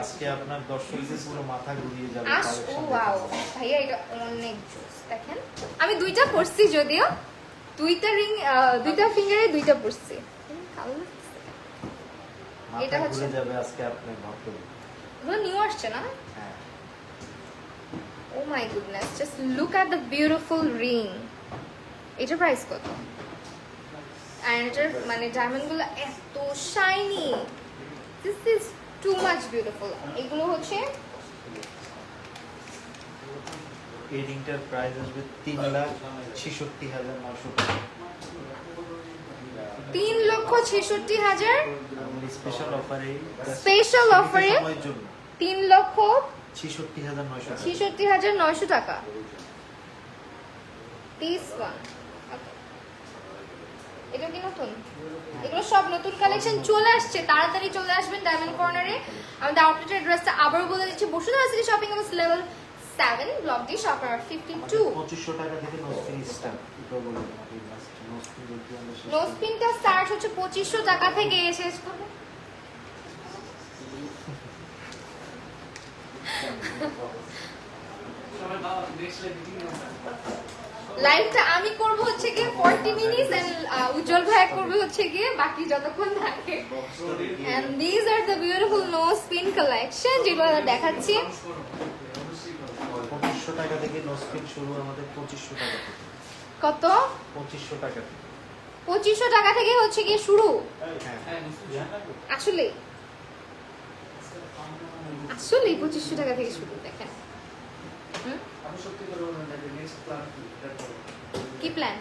আজকে আপনার দর্শকদের পুরো মাথা ঘুরিয়ে যাবে ও কালেকশন ওয়াও ভাইয়া, এটা অনেক জোস। দেখেন আমি 2টা পরছি, যদিও 2টা রিং 2টা ফিঙ্গারে 2টা পরছি। ভালো লাগছে। মাথা এটা হচ্ছে- ঘুরে যাবে আজকে আপনি ভাবতে। এগুলো নিউ আসছে না? হ্যাঁ, oh my goodness, just look at the beautiful ring. এটার প্রাইস কত? আর এটার মানে ডায়মন্ডগুলো এত shiny, this is too much beautiful. এগুলো হচ্ছে এই রিংটার প্রাইস আসবে 3,66,900 টাকা। 3,66,000 আমাদের স্পেশাল অফারে Special offer এ? সময়ের জন্য 3,66,900 66,900 টাকা। টাকা। This one. Okay. এটা কি নতুন? এগুলো সব নতুন কালেকশন চলে আসছে, তাড়াতাড়ি চলে আসবেন ডায়মন্ড কর্নারে। আমাদের আউটলেটের অ্যাড্রেসটা আবার বলে দিচ্ছি, Bashundhara city shopping house level 7 block D shop number 52। 2500 টাকা থেকে নোসপিন স্টার্ট। এটা বলুন আমাদের লাস্ট নোসপিন দেখি আমরা শেষ করি। নোসপিনটা স্টার্ট হচ্ছে 2500 টাকা থেকে, শেষ করে লাইভটা আমি করব হচ্ছে গিয়ে 40 মিনিটস এন্ড উজ্জ্বল ভাই করবে হচ্ছে গিয়ে বাকি যতক্ষণ থাকে। And this are the beautiful nose pin collection যেগুলো দেখাচ্ছি। 2500 টাকা থেকে নোসপিন শুরু, আমাদের 2500 টাকা থেকে। কত? 2500 টাকা থেকে। 2500 টাকা থেকে হচ্ছে গিয়ে শুরু। হ্যাঁ, আসলে আসলে 2500 টাকা থেকে শুরু। দেখেন হুম? কি প্ল্যান?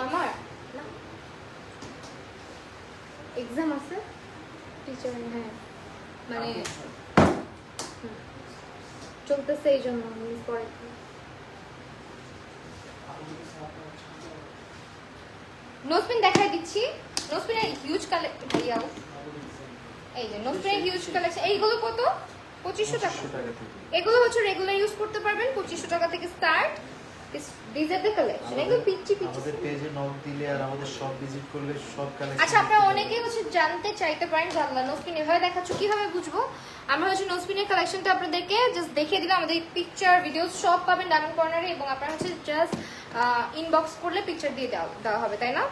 আমার এক্সাম আছে টিচার, হ্যাঁ মানে চলতেছে, এই জন্য আমি পরে নোসপিন দেখাই দিচ্ছি। নোসপিনের হিউজ কালেকশন ভাইয়াও, এই যে নোসপিনের হিউজ কালেকশন। এইগুলো কত? 2500 টাকা। 2500 টাকা থেকে। এগুলো হচ্ছে রেগুলার ইউজ করতে পারবেন, 2500 টাকা থেকে start. This are the collection. এগুলো পিচ্চি পিচ্চি। আমাদের পেজে নক দিলে আর আমাদের শপ ভিজিট করলে সব কালেকশন। আচ্ছা, আপনারা অনেকেই হচ্ছে জানতে চাইতে পারেন যে আল্লাহ নোসপিন এভাবে দেখাচ্ছ কিভাবে বুঝবো? আমরা হচ্ছে নোসপিনের কালেকশনটা আপনাদেরকে জাস্ট দেখিয়ে দিলাম। আমাদের পিকচার ভিডিও সব পাবেন ডায়মন্ড কর্নারে, এবং আপনারা হচ্ছে জাস্ট ইনবক্স করলে পিকচার দিয়ে দেওয়া হবে, তাই না?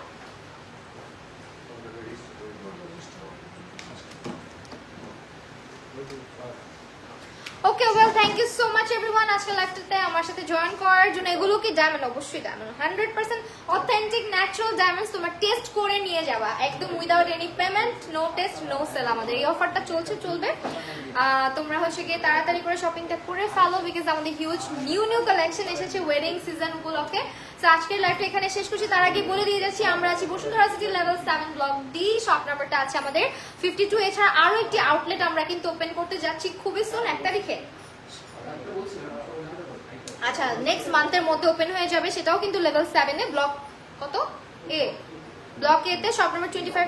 Okay well, thank you so much everyone আজকে লাইভটাতে আমার সাথে জয়েন করার জন্য। এগুলো কি ডায়মন্ড? অবশ্যই ডায়মন্ড, 100% অথেন্টিক ন্যাচারাল ডায়মন্ডস। তোমরা টেস্ট করে নিয়ে যাবা একদম without any payment, no test no sale. আমাদের এই অফারটা চলবে। তোমরা হচ্ছে গিয়ে তাড়াতাড়ি করে শপিংটা করে ফেলো, বিকজ আমাদের হিউজ নিউ কালেকশন এসেছে ওয়েডিং সিজন উপলক্ষে। তো আজকের লাইভটা এখানে শেষ করছি। তার আগে বলে দিয়ে যাচ্ছি, আমরা আছি Bashundhara city level 7 block D, shop নাম্বারটা আছে আমাদের 52। এছাড়া আরো একটি আউটলেট আমরা কিন্তু ওপেন করতে যাচ্ছি খুবই সুন, 1 তারিখে। আচ্ছা, নেক্সট মান্থের মধ্যে ওপেন হয়ে যাবে, সেটাও কিন্তু লেভেল 7 এ, ব্লক কত? এ, ব্লক এ তে, শপ নাম্বার 25।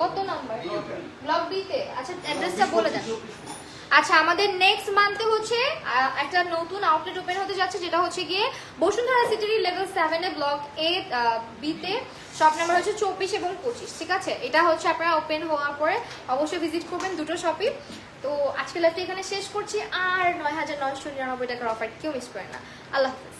কত নাম্বার? ব্লক বি তে। আচ্ছা, অ্যাড্রেসটা বলে দেন। আচ্ছা আমাদের নেক্সট মান্থে হচ্ছে একটা নতুন আউটলেট ওপেন হতে যাচ্ছে, যেটা হচ্ছে গিয়ে বসুন্ধরা সিটির লেভেল 7 এ ব্লক এ বিতে শপ নাম্বার হচ্ছে 24 এবং 25, ঠিক আছে? এটা হচ্ছে আপনারা ওপেন হওয়ার পরে অবশ্যই ভিজিট করবেন দুটো শপই। তো আজকে লাইভটা এখানে শেষ করছি, আর 9,999 টাকার অফার কেউ মিস করে না। আল্লাহ হাফেজ।